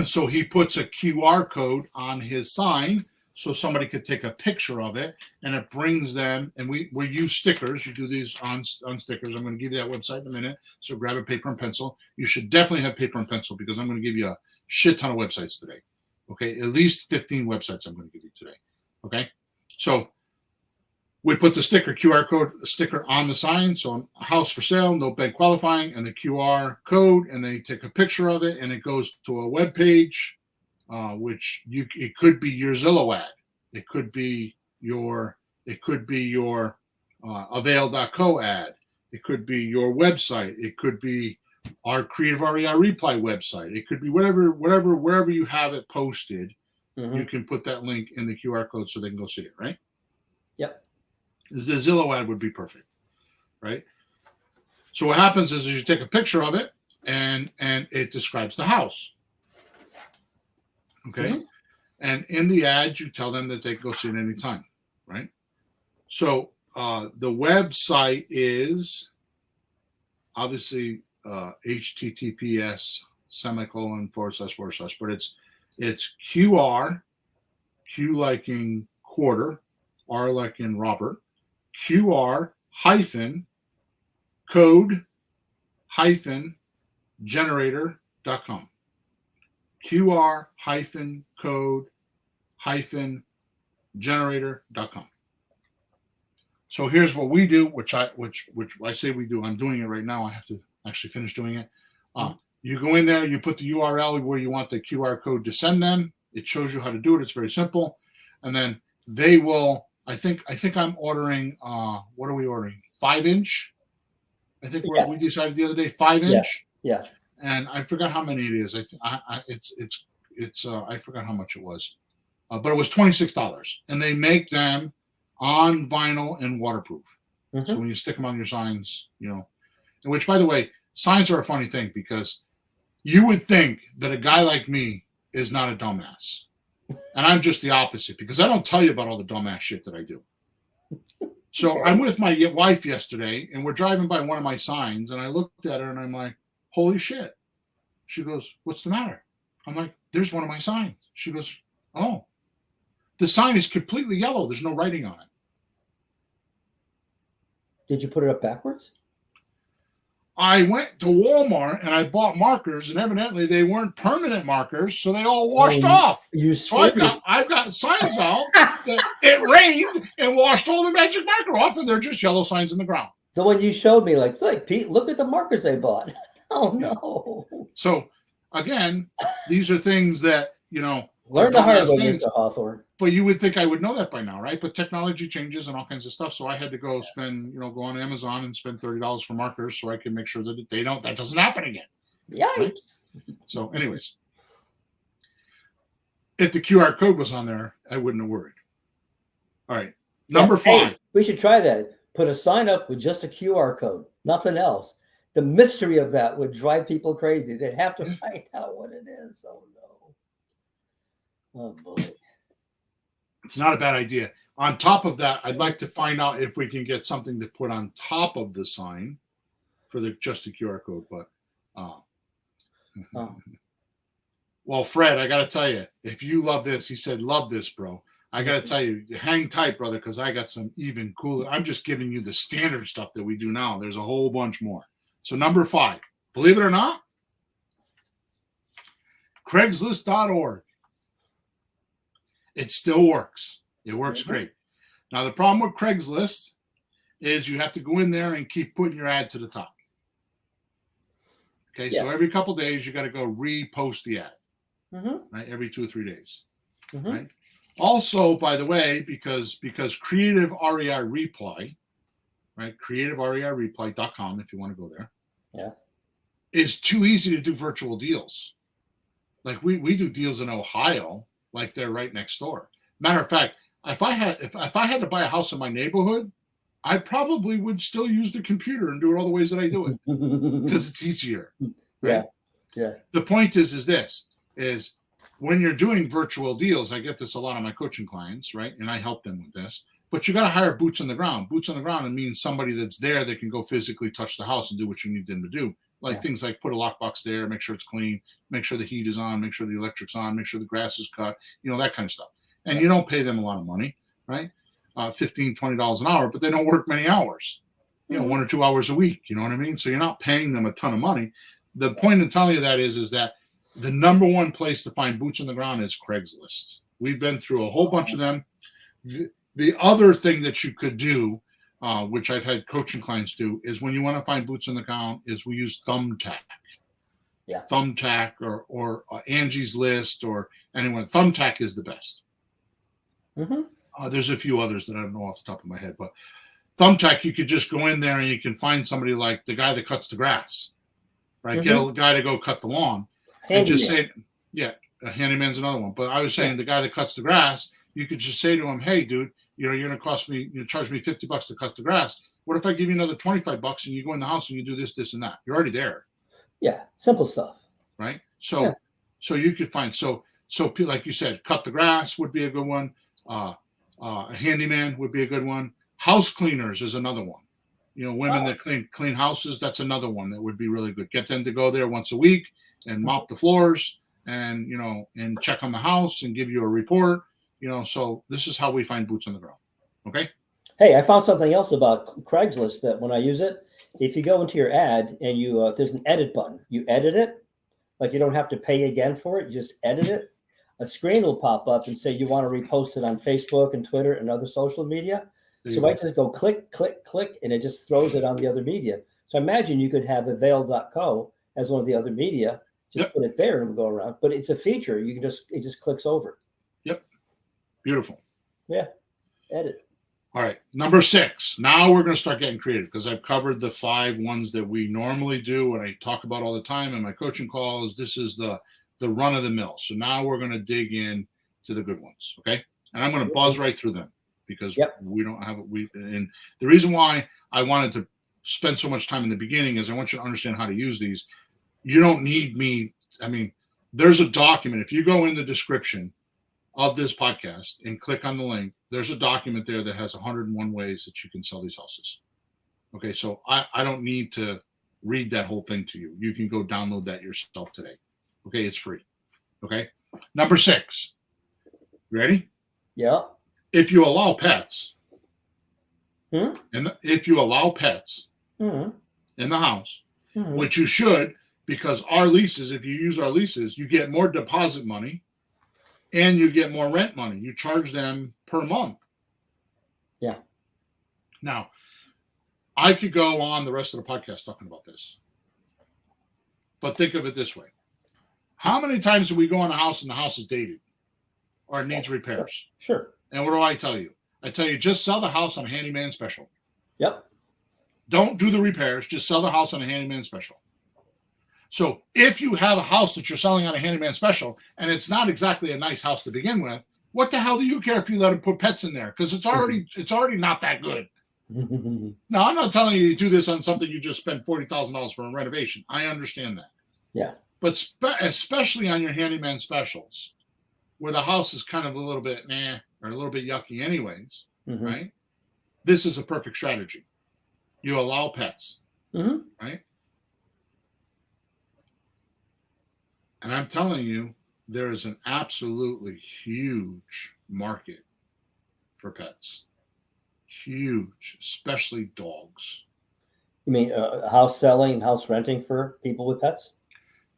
So he puts a QR code on his sign, so somebody could take a picture of it, and it brings them. And we use stickers. You do these on stickers. I'm going to give you that website in a minute. So grab a paper and pencil. You should definitely have paper and pencil because I'm going to give you a shit ton of websites today. Okay, at least 15 websites I'm going to give you today. Okay, so we put the QR code sticker on the sign. So a house for sale, no bed qualifying, and the QR code, and they take a picture of it, and it goes to a web page, which it could be your Zillow ad, it could be your Avail.co ad, it could be your website, it could be our Creative REI Reply website, it could be wherever you have it posted. You can put that link in the QR code so they can go see it, right? Yep. The Zillow ad would be perfect, right? So what happens is you take a picture of it and it describes the house. Okay. And in the ad, you tell them that they can go see it anytime, right? So the website is obviously https:// but it's QR, Q like in quarter, R like in Robert, QR hyphen code hyphen generator.com. QR hyphen code hyphen generator.com. So here's what we do, which I say we do. I'm doing it right now. I have to actually finish doing it. You go in there, you put the URL where you want the QR code to send them. It shows you how to do it. It's very simple. And then they will, I think I'm ordering, what are we ordering? 5-inch? I think we decided the other day, 5-inch. Yeah. And I forgot how many it is. I forgot how much it was. But it was $26. And they make them on vinyl and waterproof. So when you stick them on your signs, which, by the way, signs are a funny thing because you would think that a guy like me is not a dumbass. And I'm just the opposite because I don't tell you about all the dumbass shit that I do. So I'm with my wife yesterday and we're driving by one of my signs and I looked at her and I'm like, holy shit. She goes, what's the matter? I'm like, there's one of my signs. She goes, oh, the sign is completely yellow. There's no writing on it. Did you put it up backwards? I went to Walmart and I bought markers, and evidently they weren't permanent markers, so they all washed off. So I've got signs out that it rained and washed all the magic marker off, and they're just yellow signs in the ground. The one you showed me, like Pete, look at the markers I bought. Oh no! So again, these are things that learn the hard way, Mr. Hawthorne. But you would think I would know that by now, right? But technology changes and all kinds of stuff. So I had to go spend, go on Amazon and spend $30 for markers so I can make sure that that doesn't happen again. Yikes. Right? So anyways, if the QR code was on there, I wouldn't have worried. All right. Number 5. Hey, we should try that. Put a sign up with just a QR code, nothing else. The mystery of that would drive people crazy. They'd have to find out what it is. Oh no. Oh boy. It's not a bad idea. On top of that, I'd like to find out if we can get something to put on top of the sign for just the QR code. But well, Fred, I got to tell you, if you love this, he said, love this, bro. I got to tell you, hang tight, brother, because I got some even cooler. I'm just giving you the standard stuff that we do now. There's a whole bunch more. So number 5, believe it or not, Craigslist.org. It still works. It works great. Now, the problem with Craigslist is you have to go in there and keep putting your ad to the top. Okay, so every couple of days, you got to go repost the ad, right? Every 2 or 3 days, right? Also, by the way, because Creative REI Reply, right? CreativeREIReply.com, if you want to go there, is too easy to do virtual deals. Like we do deals in Ohio, like they're right next door. Matter of fact, if I had to buy a house in my neighborhood, I probably would still use the computer and do it all the ways that I do it because it's easier. Right? Yeah. The point is this when you're doing virtual deals, I get this a lot of my coaching clients, right? And I help them with this. But you got to hire boots on the ground. Boots on the ground, it means somebody that's there that can go physically touch the house and do what you need them to do. Like things like put a lockbox there, make sure it's clean, make sure the heat is on, make sure the electric's on, make sure the grass is cut, that kind of stuff. and you don't pay them a lot of money, right? $15, $20 an hour, but they don't work many hours, 1 or 2 hours a week. You know what I mean? So you're not paying them a ton of money. The point in telling you that is that the number one place to find boots on the ground is Craigslist. We've been through a whole bunch of them. The other thing that you could do, which I've had coaching clients do, is when you want to find boots on the ground, is we use Thumbtack. Yeah. Thumbtack or Angie's List or anyone. Thumbtack is the best. There's a few others that I don't know off the top of my head, but Thumbtack, you could just go in there and you can find somebody like the guy that cuts the grass, right? Get a guy to go cut the lawn and just say, a handyman's another one. But I was saying the guy that cuts the grass, you could just say to him, hey, dude, you're going to charge me $50 to cut the grass. What if I give you another $25 and you go in the house and you do this, this, and that? You're already there. Yeah, simple stuff. Right? So you could find, so like you said, cut the grass would be a good one. A handyman would be a good one. House cleaners is another one. Women that clean houses, that's another one that would be really good. Get them to go there once a week and mop the floors and, and check on the house and give you a report. So this is how we find boots on the ground. Okay. Hey, I found something else about Craigslist that when I use it, if you go into your ad and you there's an edit button, you edit it, like you don't have to pay again for it. You just edit it. A screen will pop up and say you want to repost it on Facebook and Twitter and other social media. So I just go click, click, click, and it just throws it on the other media. So imagine you could have avail.co as one of the other media, just put it there and it'll go around. But it's a feature. It just clicks over. Yep. Beautiful. Yeah. Edit. All right. Number 6. Now we're going to start getting creative because I've covered the 5 ones that we normally do and I talk about all the time in my coaching calls. This is the run of the mill. So now we're going to dig in to the good ones. Okay. And I'm going to buzz right through them because we don't have it. And the reason why I wanted to spend so much time in the beginning is I want you to understand how to use these. You don't need me. I mean, there's a document. If you go in the description of this podcast and click on the link, there's a document there that has 101 ways that you can sell these houses. Okay. So I don't need to read that whole thing to you. You can go download that yourself today. Okay. It's free. Okay. Number 6. Ready? Yeah. If you allow pets, and if you allow pets in the house, which you should, because our leases, if you use our leases, you get more deposit money and you get more rent money. You charge them per month. Yeah. Now, I could go on the rest of the podcast talking about this, but think of it this way. How many times do we go in a house and the house is dated or it needs repairs? Sure. And what do I tell you? I tell you, just sell the house on a handyman special. Yep. Don't do the repairs. Just sell the house on a handyman special. So if you have a house that you're selling on a handyman special and it's not exactly a nice house to begin with, what the hell do you care if you let them put pets in there? Because it's already not that good. Now, I'm not telling you to do this on something you just spent $40,000 for a renovation. I understand that. Yeah. But especially on your handyman specials, where the house is kind of a little bit or a little bit yucky anyways, right? This is a perfect strategy. You allow pets, right? And I'm telling you, there is an absolutely huge market for pets. Huge, especially dogs. You mean house selling and house renting for people with pets?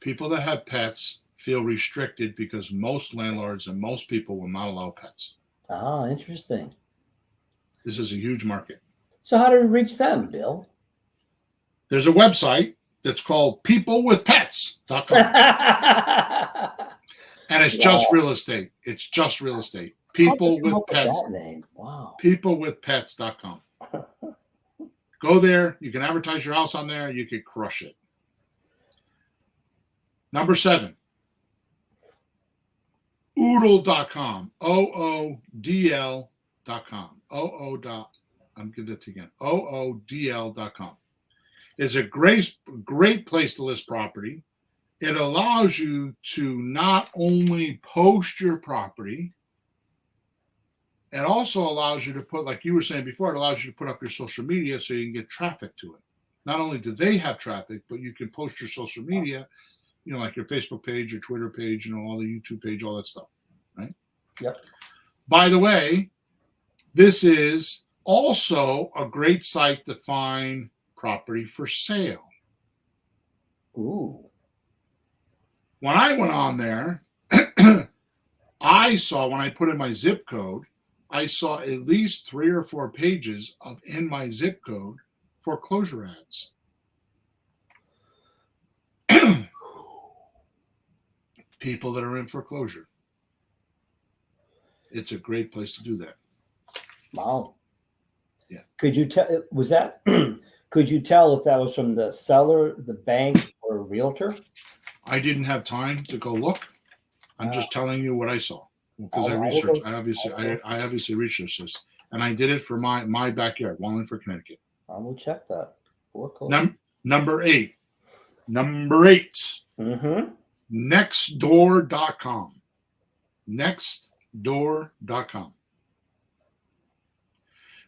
People that have pets feel restricted because most landlords and most people will not allow pets. Ah, interesting. This is a huge market. So how do we reach them, Bill? There's a website that's called peoplewithpets.com. And it's just real estate. It's just real estate. People with pets. That name. Wow. Peoplewithpets.com. Go there. You can advertise your house on there. You could crush it. Number 7. Oodle.com. OODL.com. I'm giving that to you again. OODL.com. It's a great place to list property. It allows you to not only post your property, it also allows you to put, like you were saying before, it allows you to put up your social media so you can get traffic to it. Not only do they have traffic, but you can post your social media, like your Facebook page, your Twitter page, all the YouTube page, all that stuff, right? Yep. By the way, this is also a great site to find property for sale. Ooh. When I went on there, I saw, when I put in my zip code, I saw at least 3 or 4 pages of in my zip code foreclosure ads. People that are in foreclosure. It's a great place to do that. Wow. Yeah. Could you tell? Was that? Could you tell if that was from the seller, the bank, or a realtor? I didn't have time to go look. I'm just telling you what I saw because I researched. I obviously researched this, and I did it for my backyard, Wallingford, Connecticut. I will check that. Foreclosure. Number 8. Number 8. Mm-hmm. Nextdoor.com. Nextdoor.com.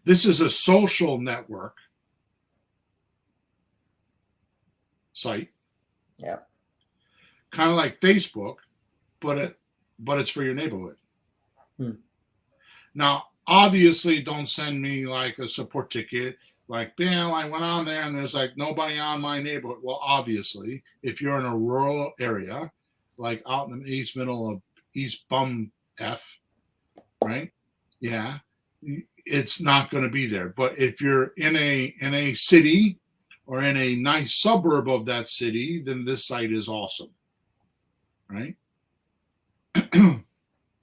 This is a social network site. Yeah. Kind of like Facebook, but it's for your neighborhood. Now, obviously, don't send me like a support ticket. Like, Bill, I went on there and there's like nobody on my neighborhood. Well, obviously, if you're in a rural area, like out in the east middle of East Bum F, right? Yeah, it's not going to be there. But if you're in a city or in a nice suburb of that city, then this site is awesome, right?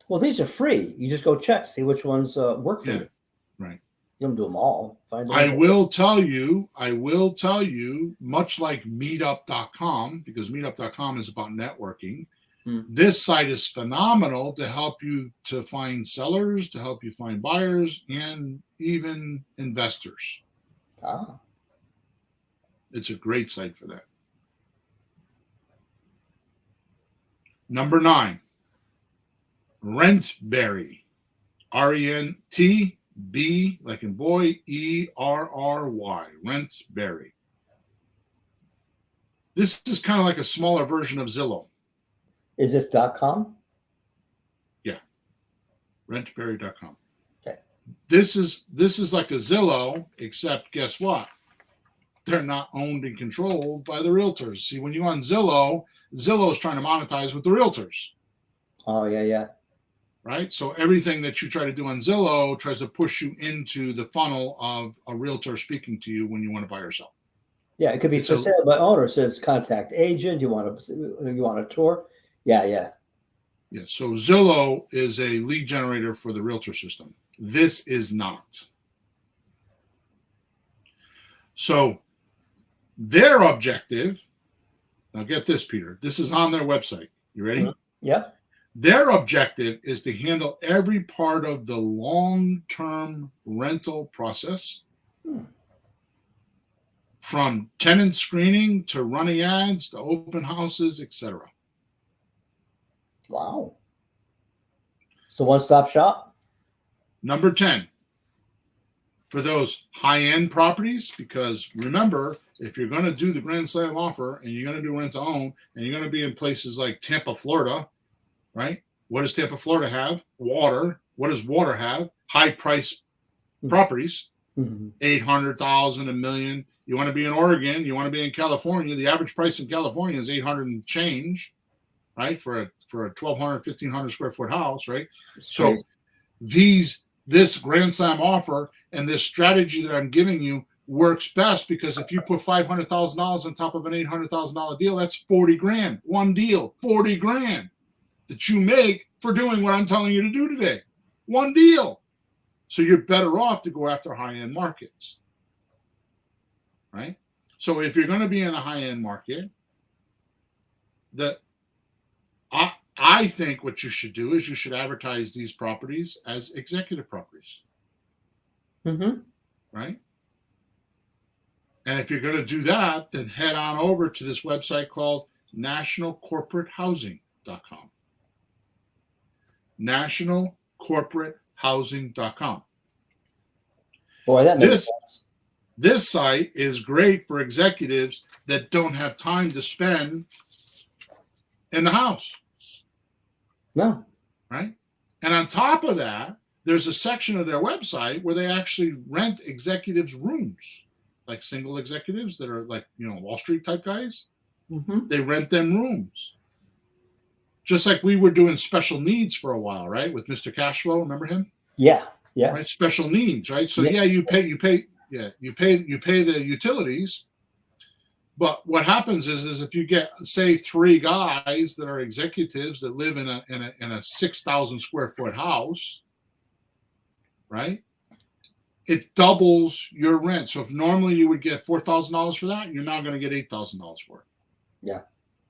Well, these are free. You just go check, see which ones work for you. Right. You don't do them all. I will tell you, much like meetup.com, because meetup.com is about networking. This site is phenomenal to help you to find sellers, to help you find buyers, and even investors. It's a great site for that. Number 9, Rentberry. RENTB, like in boy, ERRY. Rentberry. This is kind of like a smaller version of Zillow. Is this .com? Yeah. Rentberry.com. Okay. This is like a Zillow, except guess what? They're not owned and controlled by the realtors. See, when you're on Zillow, Zillow is trying to monetize with the realtors. Oh, yeah. Right? So everything that you try to do on Zillow tries to push you into the funnel of a realtor speaking to you when you want to buy or sell. Yeah, it could be for sale by owner. It says contact agent. You want a tour? Yeah. Yeah. So Zillow is a lead generator for the realtor system. This is not. So their objective, now get this, Peter. This is on their website. You ready? Mm-hmm. Yeah. Their objective is to handle every part of the long-term rental process, from tenant screening to running ads to open houses, etc. Wow. So one-stop shop? Number 10, for those high-end properties, because remember, if you're going to do the Grand Slam offer and you're going to do rent-to-own and you're going to be in places like Tampa, Florida, right? What does Tampa, Florida have? Water. What does water have? High-price properties, 800,000, $1 million. You want to be in Oregon, you want to be in California. The average price in California is 800 and change, right? For a 1,200, 1,500 square foot house, right? So this Grand Slam offer and this strategy that I'm giving you works best because if you put $500,000 on top of an $800,000 deal, that's 40 grand. One deal, 40 grand that you make for doing what I'm telling you to do today. One deal. So you're better off to go after high-end markets, right? So if you're going to be in a high-end market, I think what you should do is you should advertise these properties as executive properties, right? And if you're going to do that, then head on over to this website called nationalcorporatehousing.com. nationalcorporatehousing.com. Boy, that makes sense. This site is great for executives that don't have time to spend in the house. No. Right? And on top of that, there's a section of their website where they actually rent executives rooms, like single executives that are like, Wall Street type guys. Mm-hmm. They rent them rooms. Just like we were doing special needs for a while, right? With Mr. Cashflow, remember him? Yeah. Yeah. Right, special needs, right? So Yeah. you pay the utilities. But what happens is if you get, say, 3 guys that are executives that live in a 6,000 square foot house, right? It doubles your rent. So if normally you would get $4,000 for that, you're now going to get $8,000 for it. Yeah.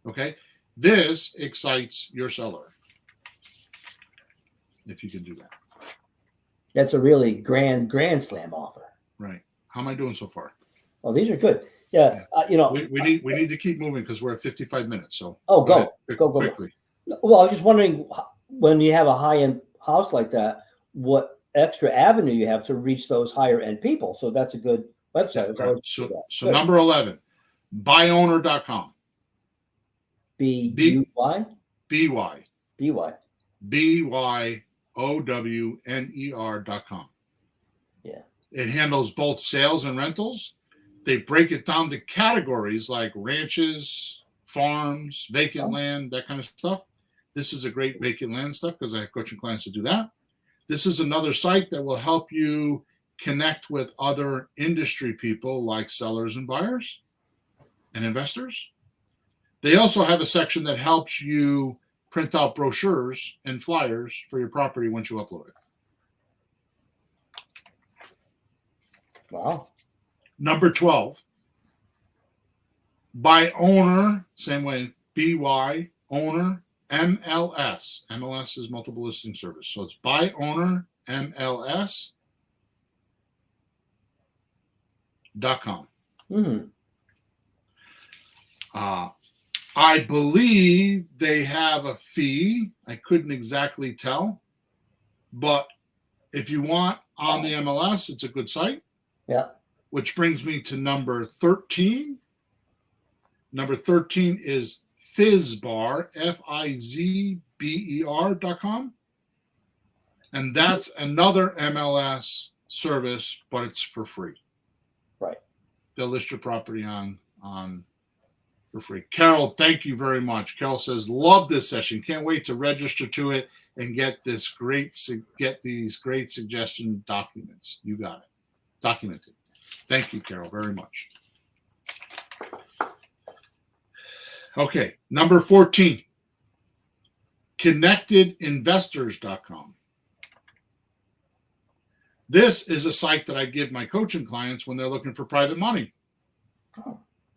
Okay. This excites your seller if you can do that. That's a really grand slam offer. Right. How am I doing so far? Oh, these are good. Yeah. We need to keep moving because we're at 55 minutes. So go quickly. Well, I was just wondering, when you have a high-end house like that, what extra avenue you have to reach those higher-end people. So that's a good website. Right. So number 11, buyowner.com. B-U-Y? B-Y. B-Y. BYOWNER.com. Yeah. It handles both sales and rentals. They break it down to categories like ranches, farms, vacant land, that kind of stuff. This is a great vacant land stuff because I have coaching clients to do that. This is another site that will help you connect with other industry people like sellers and buyers and investors. They also have a section that helps you print out brochures and flyers for your property once you upload it. Wow. Number 12, by owner, same way, BY, owner, MLS. MLS is multiple listing service. So it's by owner, MLS.com. Mm-hmm. I believe they have a fee. I couldn't exactly tell. But if you want on the MLS, it's a good site. Yeah. Which brings me to number 13. Number 13 is Fizbar, FIZBER.com. And that's another MLS service, but it's for free. Right. They'll list your property on for free. Carol, thank you very much. Carol says, love this session. Can't wait to register to it and get these great suggestion documents. You got it. Documented. Thank you, Carol, very much. Okay, number 14, connectedinvestors.com. This is a site that I give my coaching clients when they're looking for private money.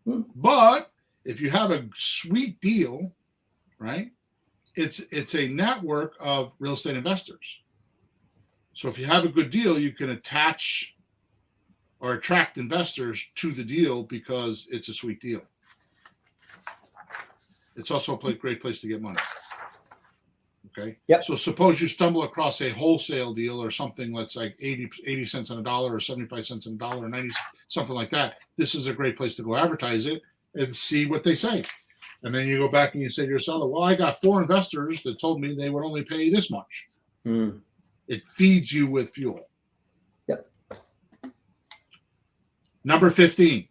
But if you have a sweet deal, right, it's a network of real estate investors. So if you have a good deal, you can attach or attract investors to the deal because it's a sweet deal. It's also a great place to get money. Okay. Yep. So suppose you stumble across a wholesale deal or something that's like 80 cents on a dollar or 75 cents on a dollar or 90, something like that. This is a great place to go advertise it and see what they say. And then you go back and you say to your seller, well, I got 4 investors that told me they would only pay this much. It feeds you with fuel. Yep. Number 15,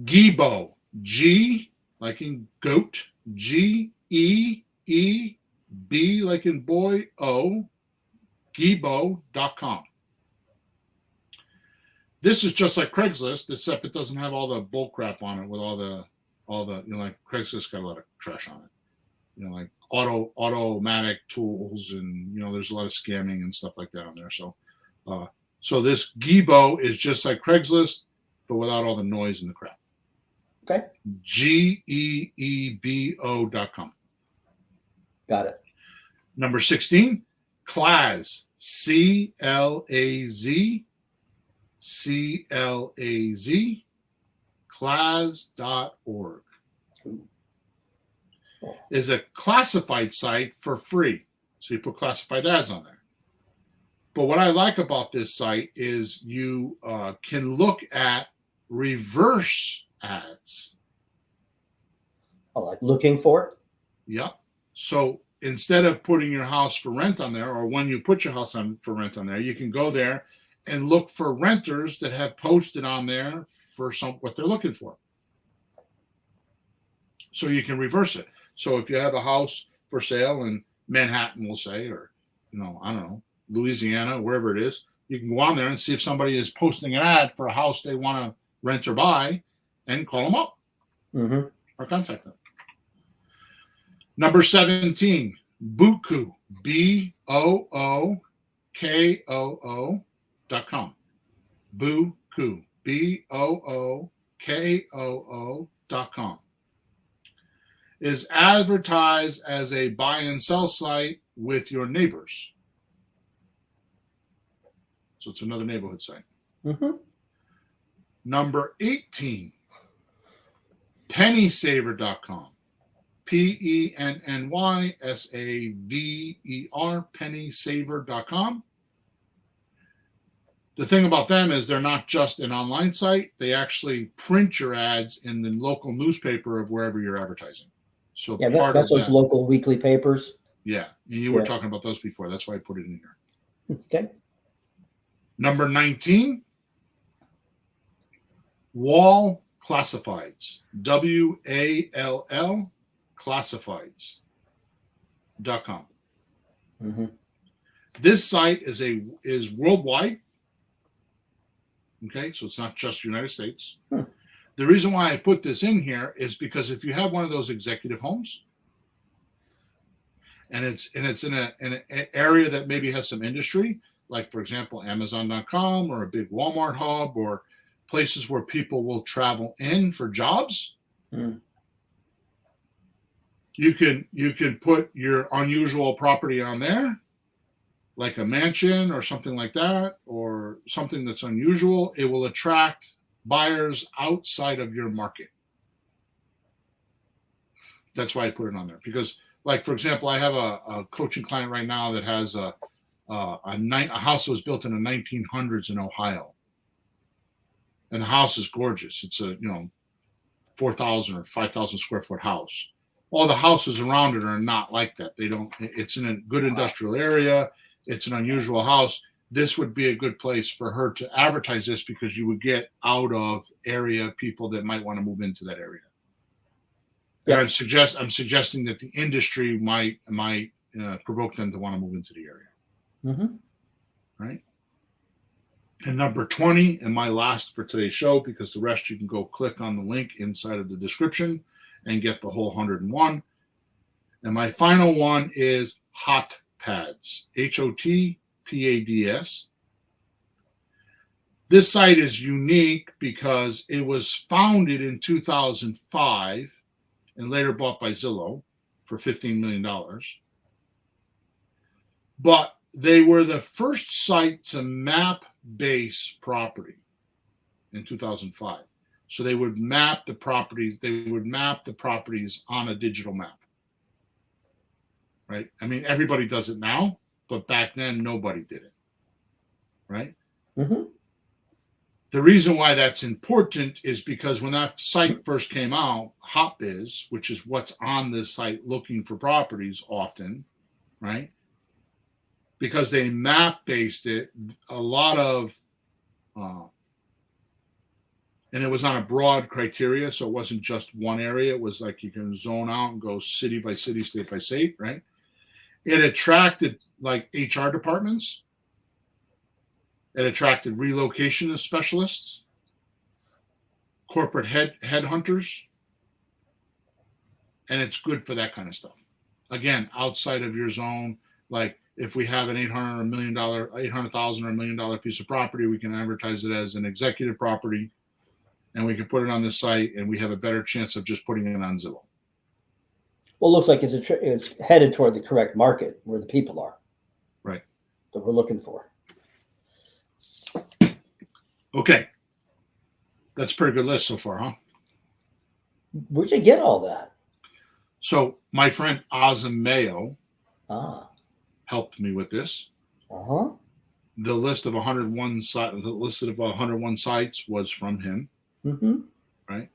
Gibo, G like in goat, GEEB like in boy, O, Gibo.com. This is just like Craigslist, except it doesn't have all the bull crap on it with all the like Craigslist got a lot of trash on it. Like automatic tools and there's a lot of scamming and stuff like that on there. So this Gibo is just like Craigslist, but without all the noise and the crap. Okay. GEEBO.com. Got it. Number 16, CLAZ, CLAZ, CLAZ.org. Is a classified site for free. So you put classified ads on there. But what I like about this site is you can look at reverse ads. Oh, like looking for it? Yeah. So instead of putting your house for rent on there, or when you put your house on for rent on there, you can go there and look for renters that have posted on there for what they're looking for. So you can reverse it. So if you have a house for sale in Manhattan, we'll say, or I don't know, Louisiana, wherever it is, you can go on there and see if somebody is posting an ad for a house they want to rent or buy, and call them up or contact them. Number 17, Bookoo, BOOKOO.com. Bookoo, BOOKOO.com. is advertised as a buy and sell site with your neighbors. So it's another neighborhood site. Number 18, pennysaver.com. PENNYSAVER, pennysaver.com. The thing about them is they're not just an online site. They actually print your ads in the local newspaper of wherever you're advertising. So yeah, that's those local weekly papers. Yeah, and you were talking about those before. That's why I put it in here. Okay. Number 19, Wall Classifieds. WALL Classifieds.com. This site is worldwide. Okay, so it's not just United States. The reason why I put this in here is because if you have one of those executive homes, and it's in an area that maybe has some industry, like for example Amazon.com or a big Walmart hub or places where people will travel in for jobs, you can put your unusual property on there, like a mansion or something like that, or something that's unusual. It will attract buyers outside of your market. That's why I put it on there, because, like for example, I have a coaching client right now that has a house that was built in the 1900s in Ohio, and the house is gorgeous. It's a 4,000 or 5,000 square foot house. All the houses around it are not like that. It's in a good industrial area. It's an unusual house. This would be a good place for her to advertise this, because you would get out of area people that might want to move into that area. And I'm suggesting that the industry might provoke them to want to move into the area. Right. And number 20, and my last for today's show, because the rest you can go click on the link inside of the description and get the whole 101. And my final one is Hotpads, HOTPADS. This site is unique because it was founded in 2005 and later bought by Zillow for $15 million. But they were the first site to map base property in 2005. So they would map the properties. They would map the properties on a digital map. Right? I mean, everybody does it now, but back then nobody did it. Right? The reason why that's important is because when that site first came out, HotBiz, which is what's on this site looking for properties often, right? Because they map-based it, a lot of, and it was on a broad criteria, so it wasn't just one area. It was like you can zone out and go city by city, state by state, right? It attracted like HR departments. It attracted relocation specialists, corporate headhunters, and it's good for that kind of stuff. Again, outside of your zone, like if we have an $800,000 or $1 million piece of property, we can advertise it as an executive property, and we can put it on the site, and we have a better chance of just putting it on Zillow. Well, it looks like it's headed toward the correct market where the people are. Right. That we're looking for. Okay. That's a pretty good list so far, huh? Where'd you get all that? So my friend Azam Mayo helped me with this. The list of 101 sites was from him. Right.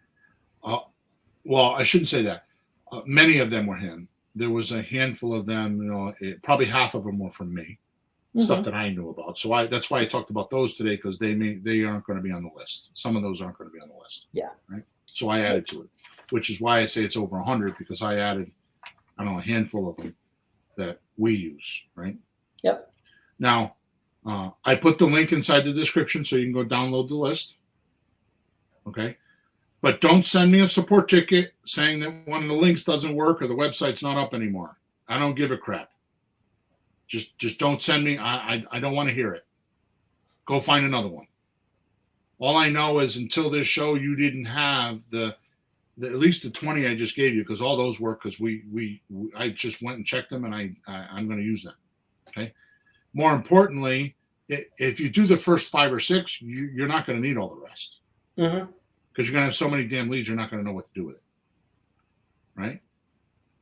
Well, I shouldn't say that. Many of them were him. there was a handful of them. Probably half of them were from me, stuff that I knew about. So that's why I talked about those today, because they aren't going to be on the list. Some of those aren't going to be on the list. Yeah. Right. So I added to it, which is why I say it's over 100, because I added, I don't know, a handful of them that we use. Right. Yep. Now, I put the link inside the description so you can go download the list. Okay. But don't send me a support ticket saying that one of the links doesn't work or the website's not up anymore. I don't give a crap. Just don't send me. I don't want to hear it. Go find another one. All I know is until this show, you didn't have the at least the 20 I just gave you, because all those work, because I just went and checked them, and I'm going to use them. Okay. More importantly, if you do the first 5 or 6, you're not going to need all the rest. Because you're going to have so many damn leads, you're not going to know what to do with it. Right?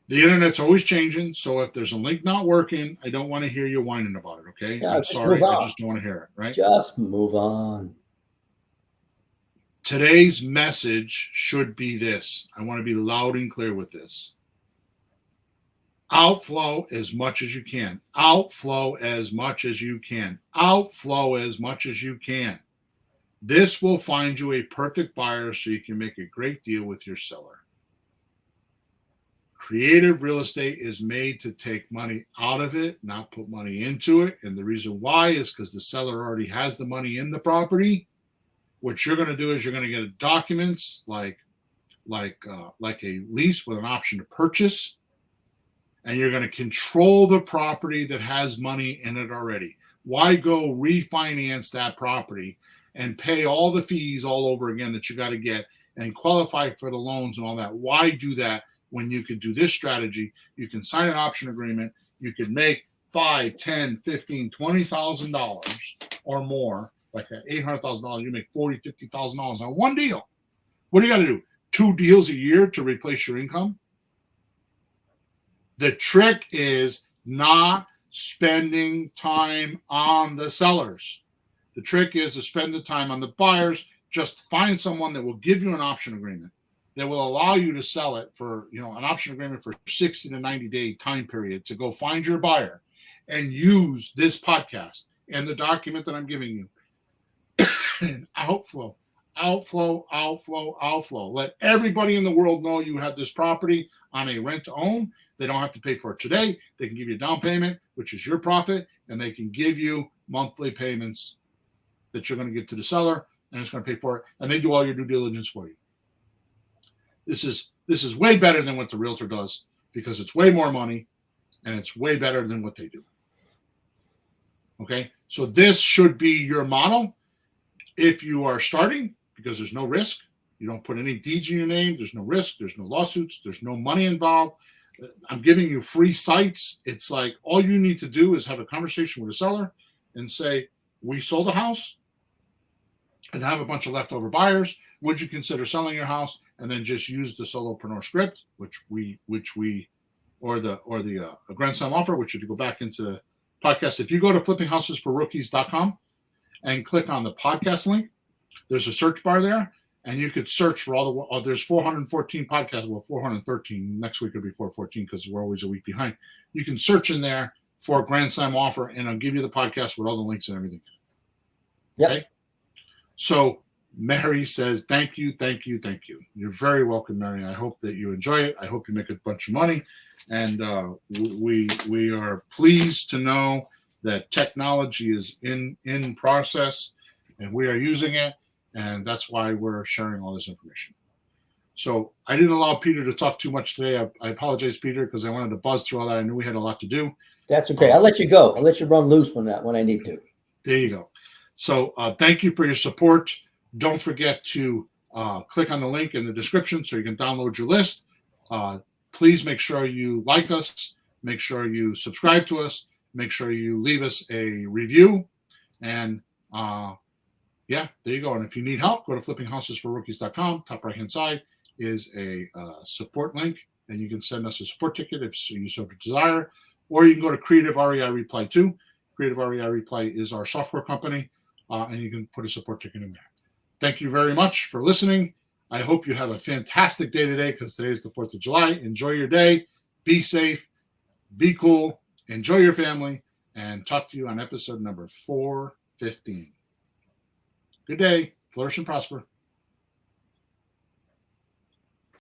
The internet's always changing, so if there's a link not working, I don't want to hear you whining about it, okay? Yeah, I'm sorry, I just don't want to hear it, right? Just move on. Today's message should be this. I want to be loud and clear with this. Outflow as much as you can. Outflow as much as you can. Outflow as much as you can. This will find you a perfect buyer so you can make a great deal with your seller. Creative real estate is made to take money out of it, not put money into it. And the reason why is because the seller already has the money in the property. What you're going to do is you're going to get documents like a lease with an option to purchase, and you're going to control the property that has money in it already. Why go refinance that property and pay all the fees all over again that you got to get and qualify for the loans and all that? Why do that when you could do this strategy? You can sign an option agreement. You could make $5, $10, $15, $20,000 or more, like $800,000. You make $40,000, $50,000 on one deal. What do you got to do? 2 deals a year to replace your income? The trick is not spending time on the sellers. The trick is to spend the time on the buyers. Just find someone that will give you an option agreement that will allow you to sell it for, an option agreement for 60 to 90-day time period to go find your buyer, and use this podcast and the document that I'm giving you. And outflow. Let everybody in the world know you have this property on a rent to own. They don't have to pay for it today. They can give you a down payment, which is your profit, and they can give you monthly payments that you're going to get to the seller, and it's going to pay for it, and they do all your due diligence for you. This is way better than what the realtor does, because it's way more money, and it's way better than what they do. Okay, so this should be your model if you are starting, because there's no risk. You don't put any deeds in your name. There's no risk. There's no lawsuits. There's no money involved. I'm giving you free sites. It's like all you need to do is have a conversation with a seller and say, we sold a house and have a bunch of leftover buyers. Would you consider selling your house? And then just use the solopreneur script, or the Grand Slam offer, which if you go back into the podcast, if you go to flippinghousesforrookies.com and click on the podcast link, there's a search bar there, and you could search for there's 414 podcasts. Well, 413. Next week will be 414 because we're always a week behind. You can search in there for Grand Slam offer, and I'll give you the podcast with all the links and everything. Yep. Okay. So Mary says, thank you. You're very welcome, Mary. I hope that you enjoy it. I hope you make a bunch of money. And we are pleased to know that technology is in process, and we are using it. And that's why we're sharing all this information. So I didn't allow Peter to talk too much today. I apologize, Peter, because I wanted to buzz through all that. I knew we had a lot to do. That's okay. I'll let you go. I'll let you run loose when I need to. There you go. So thank you for your support. Don't forget to click on the link in the description so you can download your list. Please make sure you like us. Make sure you subscribe to us. Make sure you leave us a review. And yeah, there you go. And if you need help, go to flippinghousesforrookies.com. Top right-hand side is a support link, and you can send us a support ticket if you so desire. Or you can go to Creative REI Reply 2. Creative REI Reply is our software company, and you can put a support ticket in there. Thank you very much for listening. I hope you have a fantastic day today, because today is the 4th of July. Enjoy your day. Be safe, be cool, enjoy your family, and talk to you on episode number 415. Good day. Flourish and prosper.